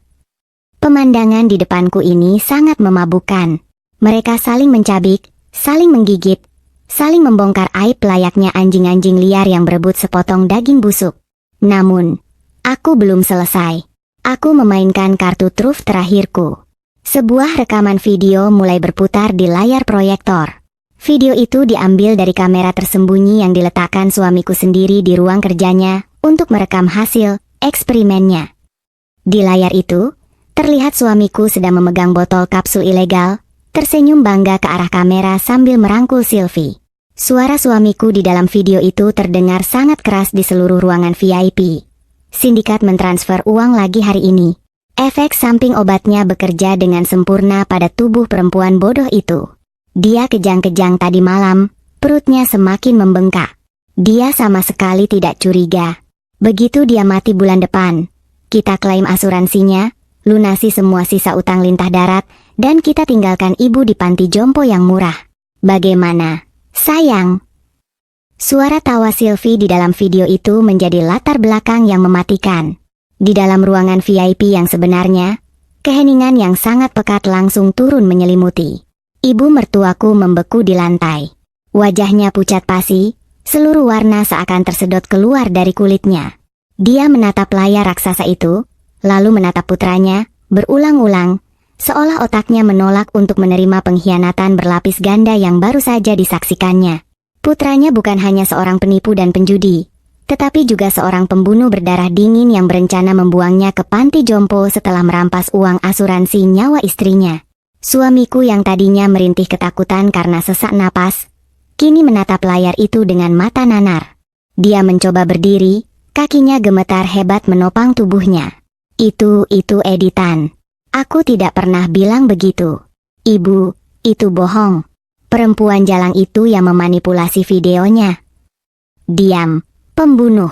Pemandangan di depanku ini sangat memabukkan. Mereka saling mencabik, saling menggigit, saling membongkar aib layaknya anjing-anjing liar yang berebut sepotong daging busuk. Namun, aku belum selesai. Aku memainkan kartu truf terakhirku. Sebuah rekaman video mulai berputar di layar proyektor. Video itu diambil dari kamera tersembunyi yang diletakkan suamiku sendiri di ruang kerjanya untuk merekam hasil eksperimennya. Di layar itu, terlihat suamiku sedang memegang botol kapsul ilegal, tersenyum bangga ke arah kamera sambil merangkul Sylvie. Suara suamiku di dalam video itu terdengar sangat keras di seluruh ruangan VIP. Sindikat mentransfer uang lagi hari ini. Efek samping obatnya bekerja dengan sempurna pada tubuh perempuan bodoh itu. Dia kejang-kejang tadi malam, perutnya semakin membengkak. Dia sama sekali tidak curiga. Begitu dia mati bulan depan, kita klaim asuransinya, lunasi semua sisa utang lintah darat, dan kita tinggalkan ibu di panti jompo yang murah. Bagaimana, sayang? Suara tawa Sylvie di dalam video itu menjadi latar belakang yang mematikan. Di dalam ruangan VIP yang sebenarnya, keheningan yang sangat pekat langsung turun menyelimuti. Ibu mertuaku membeku di lantai. Wajahnya pucat pasi, seluruh warna seakan tersedot keluar dari kulitnya. Dia menatap layar raksasa itu, lalu menatap putranya, berulang-ulang, seolah otaknya menolak untuk menerima pengkhianatan berlapis ganda yang baru saja disaksikannya. Putranya bukan hanya seorang penipu dan penjudi, tetapi juga seorang pembunuh berdarah dingin yang berencana membuangnya ke panti jompo setelah merampas uang asuransi nyawa istrinya. Suamiku yang tadinya merintih ketakutan karena sesak napas, kini menatap layar itu dengan mata nanar. Dia mencoba berdiri, kakinya gemetar hebat menopang tubuhnya. Itu editan. Aku tidak pernah bilang begitu. Ibu, itu bohong. Perempuan jalang itu yang memanipulasi videonya. Diam. Pembunuh.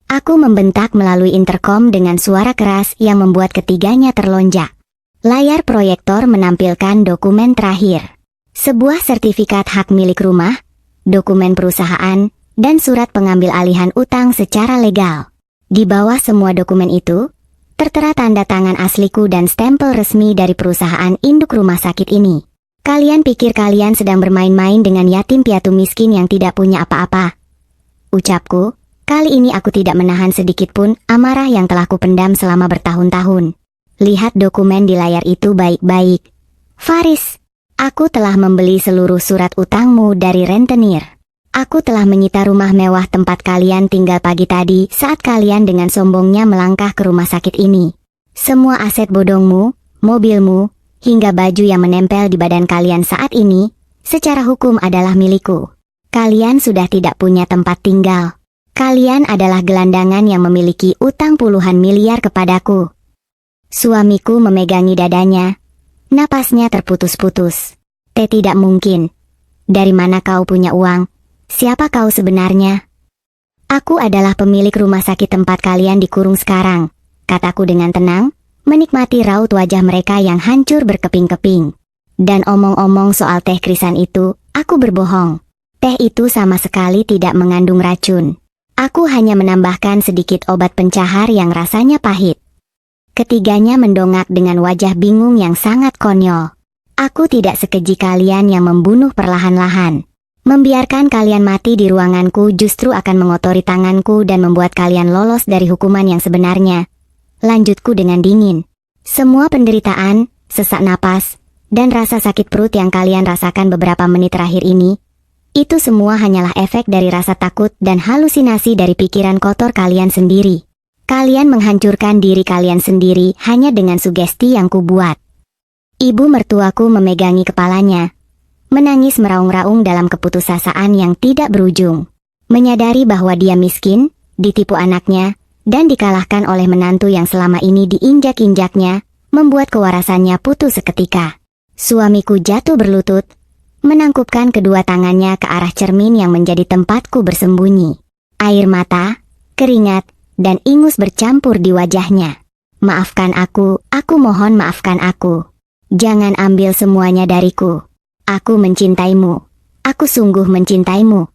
Aku membentak melalui interkom dengan suara keras yang membuat ketiganya terlonjak. Layar proyektor menampilkan dokumen terakhir. Sebuah sertifikat hak milik rumah, dokumen perusahaan, dan surat pengambil alihan utang secara legal. Di bawah semua dokumen itu, tertera tanda tangan asliku dan stempel resmi dari perusahaan induk rumah sakit ini. Kalian pikir kalian sedang bermain-main dengan yatim piatu miskin yang tidak punya apa-apa? Ucapku, kali ini aku tidak menahan sedikit pun amarah yang telah kupendam selama bertahun-tahun. Lihat dokumen di layar itu baik-baik. Faris, aku telah membeli seluruh surat utangmu dari rentenir. Aku telah menyita rumah mewah tempat kalian tinggal pagi tadi saat kalian dengan sombongnya melangkah ke rumah sakit ini. Semua aset bodongmu, mobilmu, hingga baju yang menempel di badan kalian saat ini, secara hukum adalah milikku. Kalian sudah tidak punya tempat tinggal. Kalian adalah gelandangan yang memiliki utang puluhan miliar kepadaku. Suamiku memegangi dadanya. Napasnya terputus-putus. Tidak mungkin. Dari mana kau punya uang? Siapa kau sebenarnya? Aku adalah pemilik rumah sakit tempat kalian dikurung sekarang, kataku dengan tenang, menikmati raut wajah mereka yang hancur berkeping-keping. Dan omong-omong soal teh krisan itu, aku berbohong. Teh itu sama sekali tidak mengandung racun. Aku hanya menambahkan sedikit obat pencahar yang rasanya pahit. Ketiganya mendongak dengan wajah bingung yang sangat konyol. Aku tidak sekeji kalian yang membunuh perlahan-lahan. Membiarkan kalian mati di ruanganku justru akan mengotori tanganku dan membuat kalian lolos dari hukuman yang sebenarnya. Lanjutku dengan dingin. Semua penderitaan, sesak napas, dan rasa sakit perut yang kalian rasakan beberapa menit terakhir ini, itu semua hanyalah efek dari rasa takut dan halusinasi dari pikiran kotor kalian sendiri. Kalian menghancurkan diri kalian sendiri hanya dengan sugesti yang kubuat. Ibu mertuaku memegangi kepalanya. Menangis meraung-raung dalam keputusasaan yang tidak berujung. Menyadari bahwa dia miskin, ditipu anaknya, dan dikalahkan oleh menantu yang selama ini diinjak-injaknya, membuat kewarasannya putus seketika. Suamiku jatuh berlutut, menangkupkan kedua tangannya ke arah cermin yang menjadi tempatku bersembunyi. Air mata, keringat, dan ingus bercampur di wajahnya. Maafkan aku mohon maafkan aku. Jangan ambil semuanya dariku. Aku mencintaimu. Aku sungguh mencintaimu.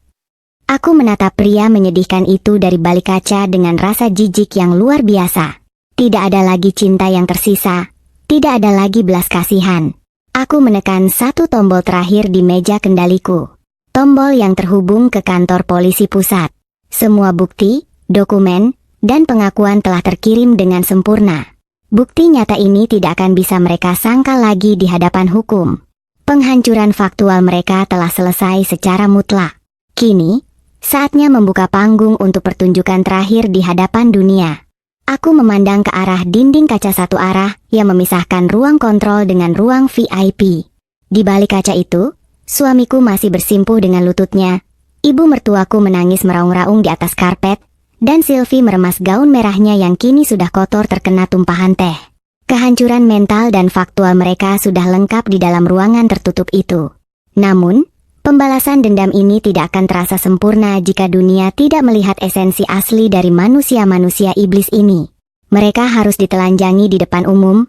Aku menatap pria menyedihkan itu dari balik kaca dengan rasa jijik yang luar biasa. Tidak ada lagi cinta yang tersisa. Tidak ada lagi belas kasihan. Aku menekan satu tombol terakhir di meja kendaliku. Tombol yang terhubung ke kantor polisi pusat. Semua bukti, dokumen, dan pengakuan telah terkirim dengan sempurna. Bukti nyata ini tidak akan bisa mereka sangkal lagi di hadapan hukum. Penghancuran faktual mereka telah selesai secara mutlak. Kini, saatnya membuka panggung untuk pertunjukan terakhir di hadapan dunia. Aku memandang ke arah dinding kaca satu arah yang memisahkan ruang kontrol dengan ruang VIP. Di balik kaca itu, suamiku masih bersimpuh dengan lututnya. Ibu mertuaku menangis meraung-raung di atas karpet, dan Sylvie meremas gaun merahnya yang kini sudah kotor terkena tumpahan teh. Kehancuran mental dan faktual mereka sudah lengkap di dalam ruangan tertutup itu. Namun, pembalasan dendam ini tidak akan terasa sempurna jika dunia tidak melihat esensi asli dari manusia-manusia iblis ini. Mereka harus ditelanjangi di depan umum,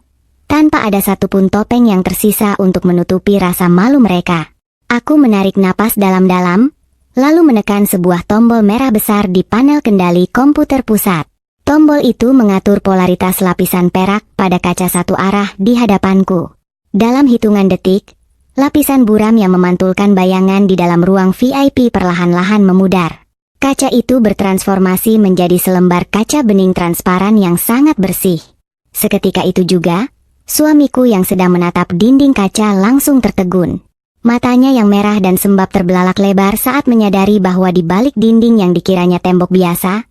tanpa ada satupun topeng yang tersisa untuk menutupi rasa malu mereka. Aku menarik napas dalam-dalam, lalu menekan sebuah tombol merah besar di panel kendali komputer pusat. Tombol itu mengatur polaritas lapisan perak pada kaca satu arah di hadapanku. Dalam hitungan detik, lapisan buram yang memantulkan bayangan di dalam ruang VIP perlahan-lahan memudar. Kaca itu bertransformasi menjadi selembar kaca bening transparan yang sangat bersih. Seketika itu juga, suamiku yang sedang menatap dinding kaca langsung tertegun. Matanya yang merah dan sembab terbelalak lebar saat menyadari bahwa di balik dinding yang dikiranya tembok biasa,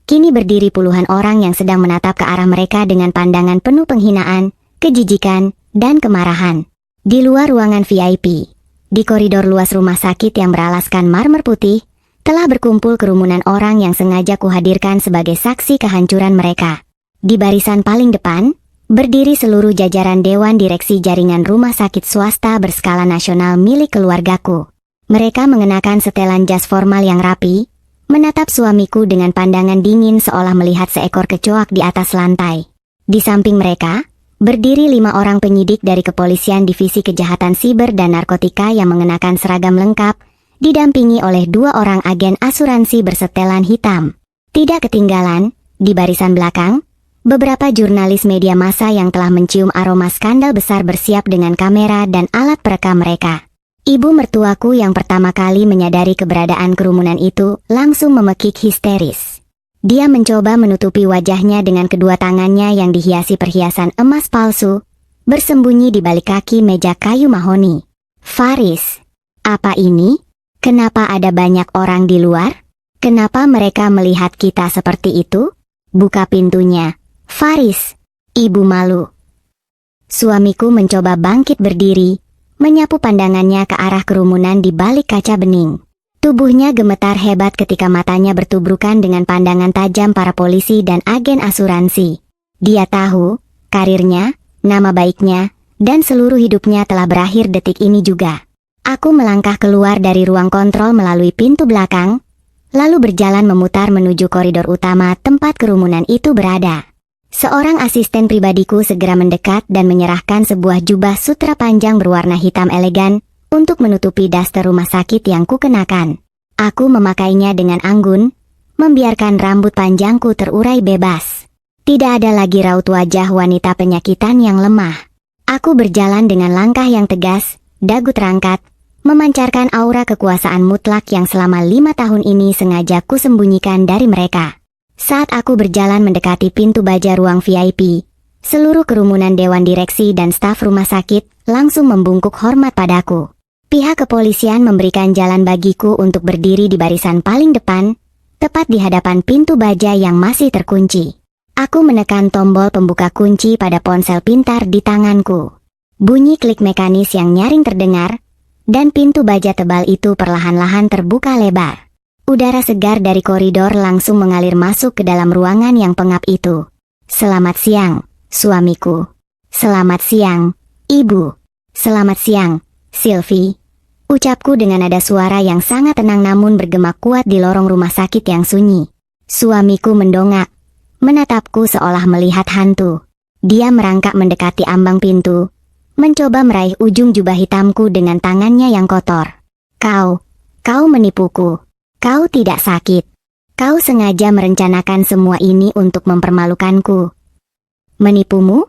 kini berdiri puluhan orang yang sedang menatap ke arah mereka dengan pandangan penuh penghinaan, kejijikan, dan kemarahan. Di luar ruangan VIP, di koridor luas rumah sakit yang beralaskan marmer putih, telah berkumpul kerumunan orang yang sengaja kuhadirkan sebagai saksi kehancuran mereka. Di barisan paling depan, berdiri seluruh jajaran Dewan Direksi Jaringan Rumah Sakit Swasta Berskala Nasional milik keluargaku. Mereka mengenakan setelan jas formal yang rapi, menatap suamiku dengan pandangan dingin seolah melihat seekor kecoak di atas lantai. Di samping mereka, berdiri 5 orang penyidik dari Kepolisian Divisi Kejahatan Siber dan Narkotika yang mengenakan seragam lengkap, didampingi oleh 2 orang agen asuransi bersetelan hitam. Tidak ketinggalan, di barisan belakang, beberapa jurnalis media massa yang telah mencium aroma skandal besar bersiap dengan kamera dan alat perekam mereka. Ibu mertuaku yang pertama kali menyadari keberadaan kerumunan itu langsung memekik histeris. Dia mencoba menutupi wajahnya dengan kedua tangannya yang dihiasi perhiasan emas palsu, bersembunyi di balik kaki meja kayu mahoni. Faris, apa ini? Kenapa ada banyak orang di luar? Kenapa mereka melihat kita seperti itu? Buka pintunya. Faris, ibu malu. Suamiku mencoba bangkit berdiri, menyapu pandangannya ke arah kerumunan di balik kaca bening. Tubuhnya gemetar hebat ketika matanya bertubrukan dengan pandangan tajam para polisi dan agen asuransi. Dia tahu, karirnya, nama baiknya, dan seluruh hidupnya telah berakhir detik ini juga. Aku melangkah keluar dari ruang kontrol melalui pintu belakang, lalu berjalan memutar menuju koridor utama tempat kerumunan itu berada. Seorang asisten pribadiku segera mendekat dan menyerahkan sebuah jubah sutra panjang berwarna hitam elegan untuk menutupi daster rumah sakit yang kukenakan. Aku memakainya dengan anggun, membiarkan rambut panjangku terurai bebas. Tidak ada lagi raut wajah wanita penyakitan yang lemah. Aku berjalan dengan langkah yang tegas, dagu terangkat, memancarkan aura kekuasaan mutlak yang selama 5 tahun ini sengaja kusembunyikan dari mereka. Saat aku berjalan mendekati pintu baja ruang VIP, seluruh kerumunan dewan direksi dan staf rumah sakit langsung membungkuk hormat padaku. Pihak kepolisian memberikan jalan bagiku untuk berdiri di barisan paling depan, tepat di hadapan pintu baja yang masih terkunci. Aku menekan tombol pembuka kunci pada ponsel pintar di tanganku. Bunyi klik mekanis yang nyaring terdengar, dan pintu baja tebal itu perlahan-lahan terbuka lebar. Udara segar dari koridor langsung mengalir masuk ke dalam ruangan yang pengap itu. Selamat siang, suamiku. Selamat siang, ibu. Selamat siang, Sylvie. Ucapku dengan nada suara yang sangat tenang namun bergema kuat di lorong rumah sakit yang sunyi. Suamiku mendongak, menatapku seolah melihat hantu. Dia merangkak mendekati ambang pintu, mencoba meraih ujung jubah hitamku dengan tangannya yang kotor. Kau menipuku. Kau tidak sakit. Kau sengaja merencanakan semua ini untuk mempermalukanku. Menipumu?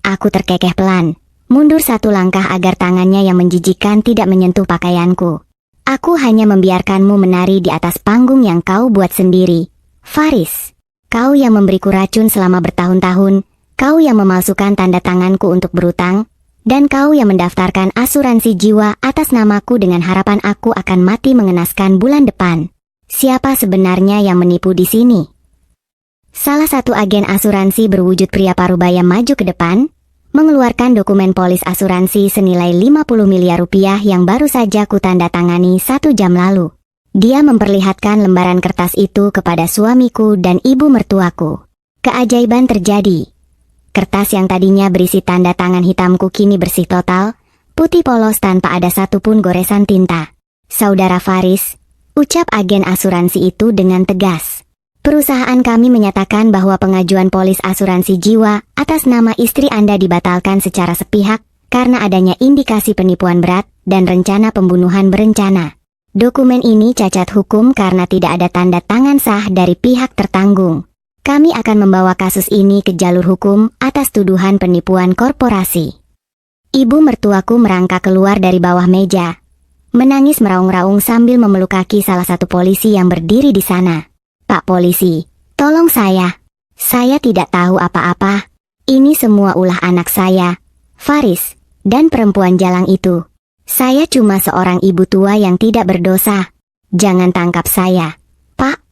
Aku terkekeh pelan, mundur satu langkah agar tangannya yang menjijikkan tidak menyentuh pakaianku. Aku hanya membiarkanmu menari di atas panggung yang kau buat sendiri. Faris, kau yang memberiku racun selama bertahun-tahun, kau yang memalsukan tanda tanganku untuk berutang, dan kau yang mendaftarkan asuransi jiwa atas namaku dengan harapan aku akan mati mengenaskan bulan depan. Siapa sebenarnya yang menipu di sini? Salah satu agen asuransi berwujud pria parubaya maju ke depan, mengeluarkan dokumen polis asuransi senilai 50 miliar rupiah yang baru saja kutandatangani 1 jam lalu. Dia memperlihatkan lembaran kertas itu kepada suamiku dan ibu mertuaku. Keajaiban terjadi. Kertas yang tadinya berisi tanda tangan hitamku kini bersih total, putih polos tanpa ada satupun goresan tinta. Saudara Faris, ucap agen asuransi itu dengan tegas. Perusahaan kami menyatakan bahwa pengajuan polis asuransi jiwa atas nama istri Anda dibatalkan secara sepihak karena adanya indikasi penipuan berat dan rencana pembunuhan berencana. Dokumen ini cacat hukum karena tidak ada tanda tangan sah dari pihak tertanggung. Kami akan membawa kasus ini ke jalur hukum atas tuduhan penipuan korporasi. Ibu mertuaku merangkak keluar dari bawah meja, menangis meraung-raung sambil memeluk kaki salah satu polisi yang berdiri di sana. Pak polisi, tolong saya. Saya tidak tahu apa-apa. Ini semua ulah anak saya, Faris, dan perempuan jalang itu. Saya cuma seorang ibu tua yang tidak berdosa. Jangan tangkap saya, Pak.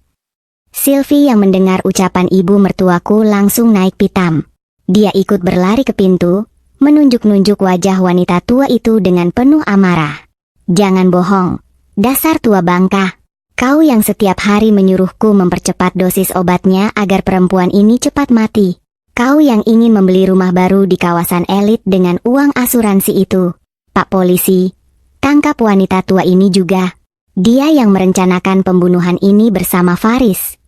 Sylvie yang mendengar ucapan ibu mertuaku langsung naik pitam. Dia ikut berlari ke pintu, menunjuk-nunjuk wajah wanita tua itu dengan penuh amarah. Jangan bohong, dasar tua bangka. Kau yang setiap hari menyuruhku mempercepat dosis obatnya agar perempuan ini cepat mati. Kau yang ingin membeli rumah baru di kawasan elit dengan uang asuransi itu. Pak polisi, tangkap wanita tua ini juga. Dia yang merencanakan pembunuhan ini bersama Faris.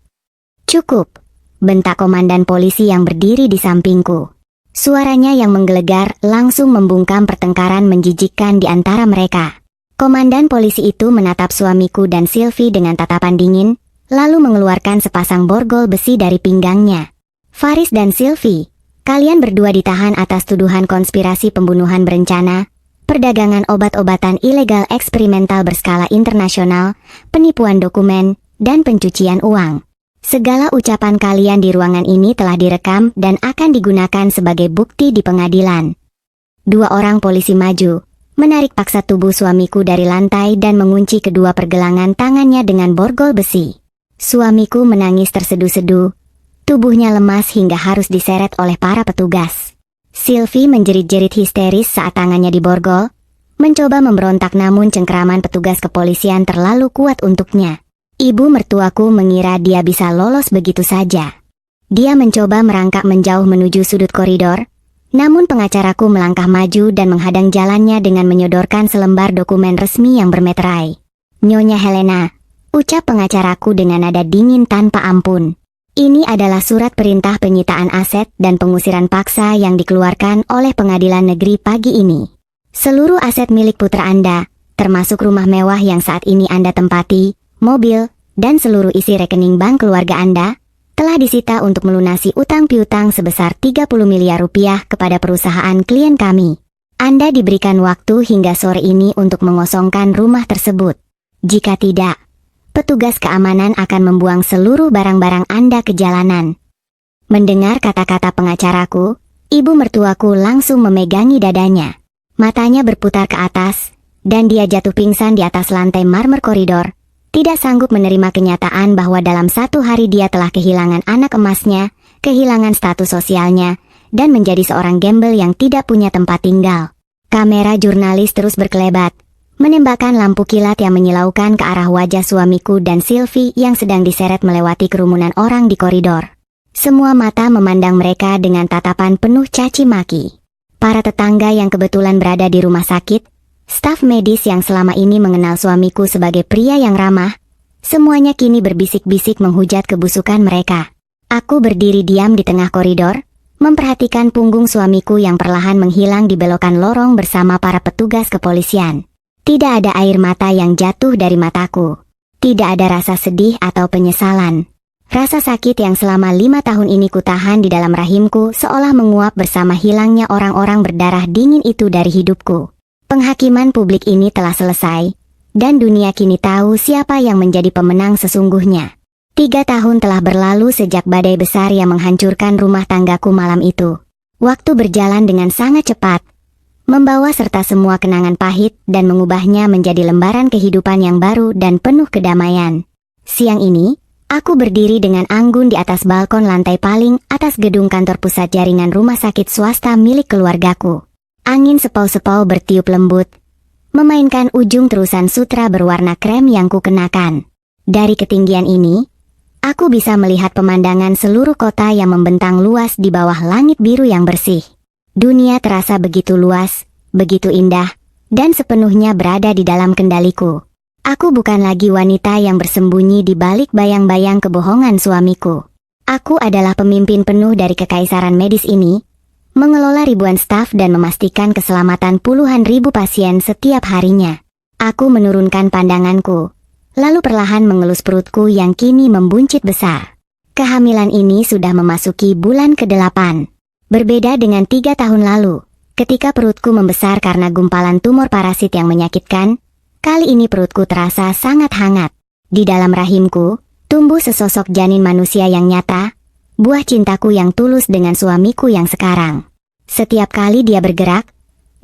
Cukup, bentak komandan polisi yang berdiri di sampingku. Suaranya yang menggelegar langsung membungkam pertengkaran menjijikkan di antara mereka. Komandan polisi itu menatap suamiku dan Sylvie dengan tatapan dingin, lalu mengeluarkan sepasang borgol besi dari pinggangnya. Faris dan Sylvie, kalian berdua ditahan atas tuduhan konspirasi pembunuhan berencana, perdagangan obat-obatan ilegal eksperimental berskala internasional, penipuan dokumen, dan pencucian uang. Segala ucapan kalian di ruangan ini telah direkam dan akan digunakan sebagai bukti di pengadilan. 2 orang polisi maju, menarik paksa tubuh suamiku dari lantai dan mengunci kedua pergelangan tangannya dengan borgol besi. Suamiku menangis terseduh-seduh, tubuhnya lemas hingga harus diseret oleh para petugas. Sylvie menjerit-jerit histeris saat tangannya diborgol, mencoba memberontak namun cengkeraman petugas kepolisian terlalu kuat untuknya. Ibu mertuaku mengira dia bisa lolos begitu saja. Dia mencoba merangkak menjauh menuju sudut koridor, namun pengacaraku melangkah maju dan menghadang jalannya dengan menyodorkan selembar dokumen resmi yang bermeterai. "Nyonya Helena," ucap pengacaraku dengan nada dingin tanpa ampun. "Ini adalah surat perintah penyitaan aset dan pengusiran paksa yang dikeluarkan oleh pengadilan negeri pagi ini. Seluruh aset milik putra Anda, termasuk rumah mewah yang saat ini Anda tempati, mobil, dan seluruh isi rekening bank keluarga Anda, telah disita untuk melunasi utang piutang sebesar 30 miliar rupiah kepada perusahaan klien kami. Anda diberikan waktu hingga sore ini untuk mengosongkan rumah tersebut. Jika tidak, petugas keamanan akan membuang seluruh barang-barang Anda ke jalanan." Mendengar kata-kata pengacaraku, ibu mertuaku langsung memegangi dadanya. Matanya berputar ke atas, dan dia jatuh pingsan di atas lantai marmer koridor, tidak sanggup menerima kenyataan bahwa dalam satu hari dia telah kehilangan anak emasnya, kehilangan status sosialnya, dan menjadi seorang gembel yang tidak punya tempat tinggal. Kamera jurnalis terus berkelebat, menembakkan lampu kilat yang menyilaukan ke arah wajah suamiku dan Sylvie yang sedang diseret melewati kerumunan orang di koridor. Semua mata memandang mereka dengan tatapan penuh caci maki. Para tetangga yang kebetulan berada di rumah sakit, staf medis yang selama ini mengenal suamiku sebagai pria yang ramah, semuanya kini berbisik-bisik menghujat kebusukan mereka. Aku berdiri diam di tengah koridor, memperhatikan punggung suamiku yang perlahan menghilang di belokan lorong bersama para petugas kepolisian. Tidak ada air mata yang jatuh dari mataku. Tidak ada rasa sedih atau penyesalan. Rasa sakit yang selama 5 tahun ini kutahan di dalam rahimku seolah menguap bersama hilangnya orang-orang berdarah dingin itu dari hidupku. Penghakiman publik ini telah selesai, dan dunia kini tahu siapa yang menjadi pemenang sesungguhnya. 3 tahun telah berlalu sejak badai besar yang menghancurkan rumah tanggaku malam itu. Waktu berjalan dengan sangat cepat, membawa serta semua kenangan pahit dan mengubahnya menjadi lembaran kehidupan yang baru dan penuh kedamaian. Siang ini, aku berdiri dengan anggun di atas balkon lantai paling atas gedung kantor pusat jaringan rumah sakit swasta milik keluargaku. Angin sepau-sepau bertiup lembut, memainkan ujung terusan sutra berwarna krem yang kukenakan. Dari ketinggian ini, aku bisa melihat pemandangan seluruh kota yang membentang luas di bawah langit biru yang bersih. Dunia terasa begitu luas, begitu indah, dan sepenuhnya berada di dalam kendaliku. Aku bukan lagi wanita yang bersembunyi di balik bayang-bayang kebohongan suamiku. Aku adalah pemimpin penuh dari kekaisaran medis ini, mengelola ribuan staf dan memastikan keselamatan puluhan ribu pasien setiap harinya. Aku menurunkan pandanganku, lalu perlahan mengelus perutku yang kini membuncit besar. Kehamilan ini sudah memasuki bulan ke-8. Berbeda dengan 3 tahun lalu, ketika perutku membesar karena gumpalan tumor parasit yang menyakitkan, kali ini perutku terasa sangat hangat. Di dalam rahimku, tumbuh sesosok janin manusia yang nyata, buah cintaku yang tulus dengan suamiku yang sekarang. Setiap kali dia bergerak,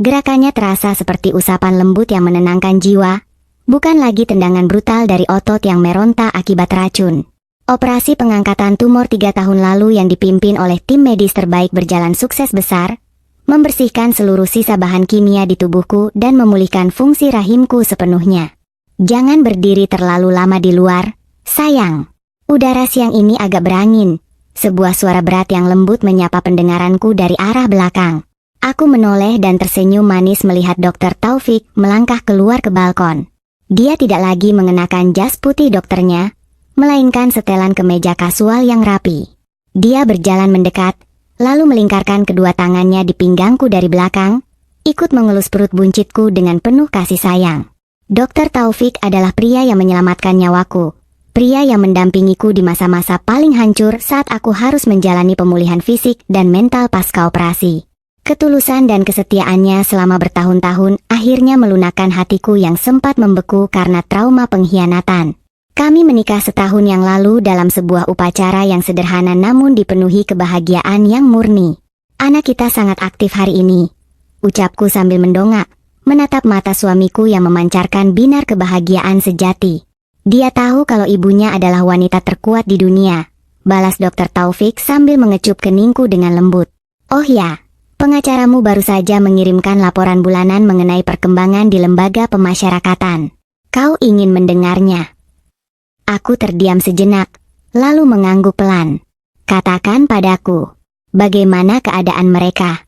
gerakannya terasa seperti usapan lembut yang menenangkan jiwa, bukan lagi tendangan brutal dari otot yang meronta akibat racun. Operasi pengangkatan tumor 3 tahun lalu yang dipimpin oleh tim medis terbaik berjalan sukses besar, membersihkan seluruh sisa bahan kimia di tubuhku dan memulihkan fungsi rahimku sepenuhnya. "Jangan berdiri terlalu lama di luar, sayang. Udara siang ini agak berangin." Sebuah suara berat yang lembut menyapa pendengaranku dari arah belakang. Aku menoleh dan tersenyum manis melihat Dr. Taufik melangkah keluar ke balkon. Dia tidak lagi mengenakan jas putih dokternya, melainkan setelan kemeja kasual yang rapi. Dia berjalan mendekat, lalu melingkarkan kedua tangannya di pinggangku dari belakang, ikut mengelus perut buncitku dengan penuh kasih sayang. Dr. Taufik adalah pria yang menyelamatkan nyawaku. Pria yang mendampingiku di masa-masa paling hancur saat aku harus menjalani pemulihan fisik dan mental pasca operasi. Ketulusan dan kesetiaannya selama bertahun-tahun akhirnya melunakkan hatiku yang sempat membeku karena trauma pengkhianatan. Kami menikah setahun yang lalu dalam sebuah upacara yang sederhana namun dipenuhi kebahagiaan yang murni. "Anak kita sangat aktif hari ini," ucapku sambil mendongak, menatap mata suamiku yang memancarkan binar kebahagiaan sejati. Dia tahu kalau ibunya adalah wanita terkuat di dunia, balas Dr. Taufik sambil mengecup keningku dengan lembut. Oh ya, pengacaramu baru saja mengirimkan laporan bulanan mengenai perkembangan di lembaga pemasyarakatan. Kau ingin mendengarnya? Aku terdiam sejenak, lalu mengangguk pelan. Katakan padaku, bagaimana keadaan mereka?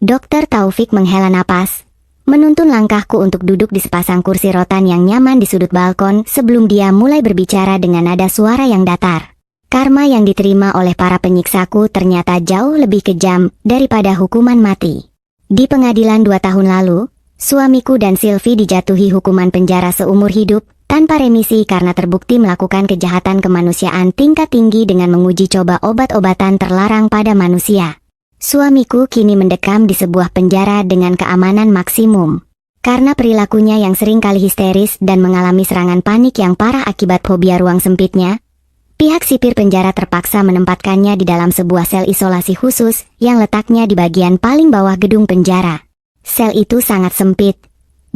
Dr. Taufik menghela napas, menuntun langkahku untuk duduk di sepasang kursi rotan yang nyaman di sudut balkon sebelum dia mulai berbicara dengan nada suara yang datar. Karma yang diterima oleh para penyiksaku ternyata jauh lebih kejam daripada hukuman mati. Di pengadilan 2 tahun lalu, suamiku dan Sylvie dijatuhi hukuman penjara seumur hidup tanpa remisi karena terbukti melakukan kejahatan kemanusiaan tingkat tinggi dengan menguji coba obat-obatan terlarang pada manusia. Suamiku kini mendekam di sebuah penjara dengan keamanan maksimum. Karena perilakunya yang sering kali histeris dan mengalami serangan panik yang parah akibat fobia ruang sempitnya, pihak sipir penjara terpaksa menempatkannya di dalam sebuah sel isolasi khusus yang letaknya di bagian paling bawah gedung penjara. Sel itu sangat sempit,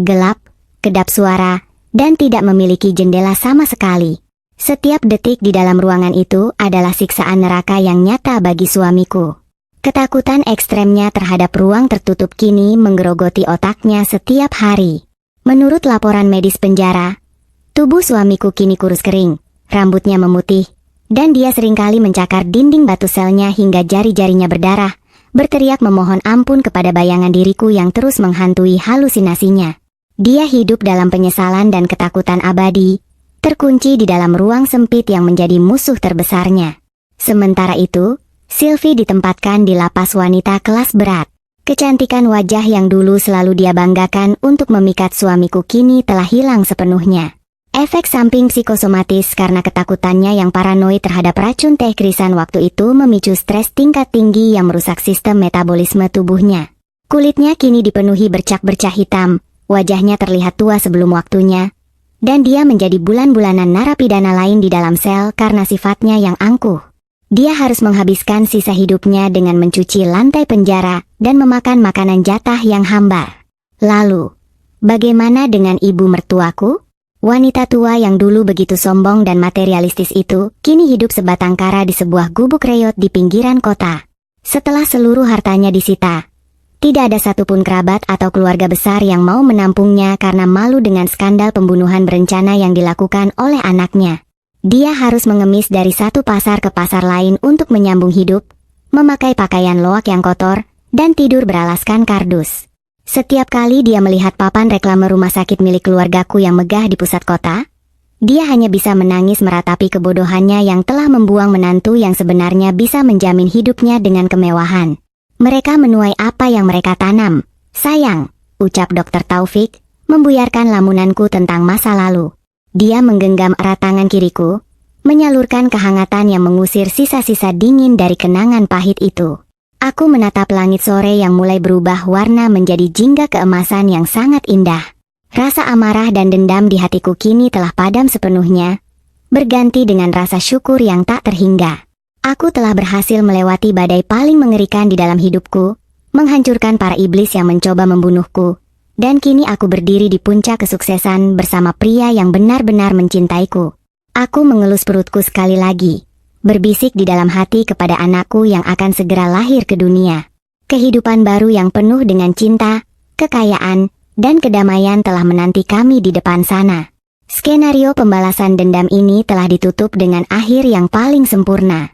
gelap, kedap suara, dan tidak memiliki jendela sama sekali. Setiap detik di dalam ruangan itu adalah siksaan neraka yang nyata bagi suamiku. Ketakutan ekstremnya terhadap ruang tertutup kini menggerogoti otaknya setiap hari. Menurut laporan medis penjara, tubuh suamiku kini kurus kering, rambutnya memutih, dan dia seringkali mencakar dinding batu selnya hingga jari-jarinya berdarah, berteriak memohon ampun kepada bayangan diriku yang terus menghantui halusinasinya. Dia hidup dalam penyesalan dan ketakutan abadi, terkunci di dalam ruang sempit yang menjadi musuh terbesarnya. Sementara itu, Sylvie ditempatkan di lapas wanita kelas berat. Kecantikan wajah yang dulu selalu dia banggakan untuk memikat suamiku kini telah hilang sepenuhnya. Efek samping psikosomatis karena ketakutannya yang paranoid terhadap racun teh krisan waktu itu memicu stres tingkat tinggi yang merusak sistem metabolisme tubuhnya. Kulitnya kini dipenuhi bercak-bercak hitam, wajahnya terlihat tua sebelum waktunya, dan dia menjadi bulan-bulanan narapidana lain di dalam sel karena sifatnya yang angkuh. Dia harus menghabiskan sisa hidupnya dengan mencuci lantai penjara dan memakan makanan jatah yang hambar. Lalu, bagaimana dengan ibu mertuaku? Wanita tua yang dulu begitu sombong dan materialistis itu, kini hidup sebatang kara di sebuah gubuk reyot di pinggiran kota. Setelah seluruh hartanya disita, tidak ada satupun kerabat atau keluarga besar yang mau menampungnya karena malu dengan skandal pembunuhan berencana yang dilakukan oleh anaknya. Dia harus mengemis dari satu pasar ke pasar lain untuk menyambung hidup, memakai pakaian loak yang kotor, dan tidur beralaskan kardus. Setiap kali dia melihat papan reklame rumah sakit milik keluargaku yang megah di pusat kota, dia hanya bisa menangis meratapi kebodohannya yang telah membuang menantu yang sebenarnya bisa menjamin hidupnya dengan kemewahan. Mereka menuai apa yang mereka tanam, sayang, ucap Dr. Taufik, membuyarkan lamunanku tentang masa lalu. Dia menggenggam erat tangan kiriku, menyalurkan kehangatan yang mengusir sisa-sisa dingin dari kenangan pahit itu. Aku menatap langit sore yang mulai berubah warna menjadi jingga keemasan yang sangat indah. Rasa amarah dan dendam di hatiku kini telah padam sepenuhnya, berganti dengan rasa syukur yang tak terhingga. Aku telah berhasil melewati badai paling mengerikan di dalam hidupku, menghancurkan para iblis yang mencoba membunuhku, dan kini aku berdiri di puncak kesuksesan bersama pria yang benar-benar mencintaiku. Aku mengelus perutku sekali lagi, berbisik di dalam hati kepada anakku yang akan segera lahir ke dunia. Kehidupan baru yang penuh dengan cinta, kekayaan, dan kedamaian telah menanti kami di depan sana. Skenario pembalasan dendam ini telah ditutup dengan akhir yang paling sempurna.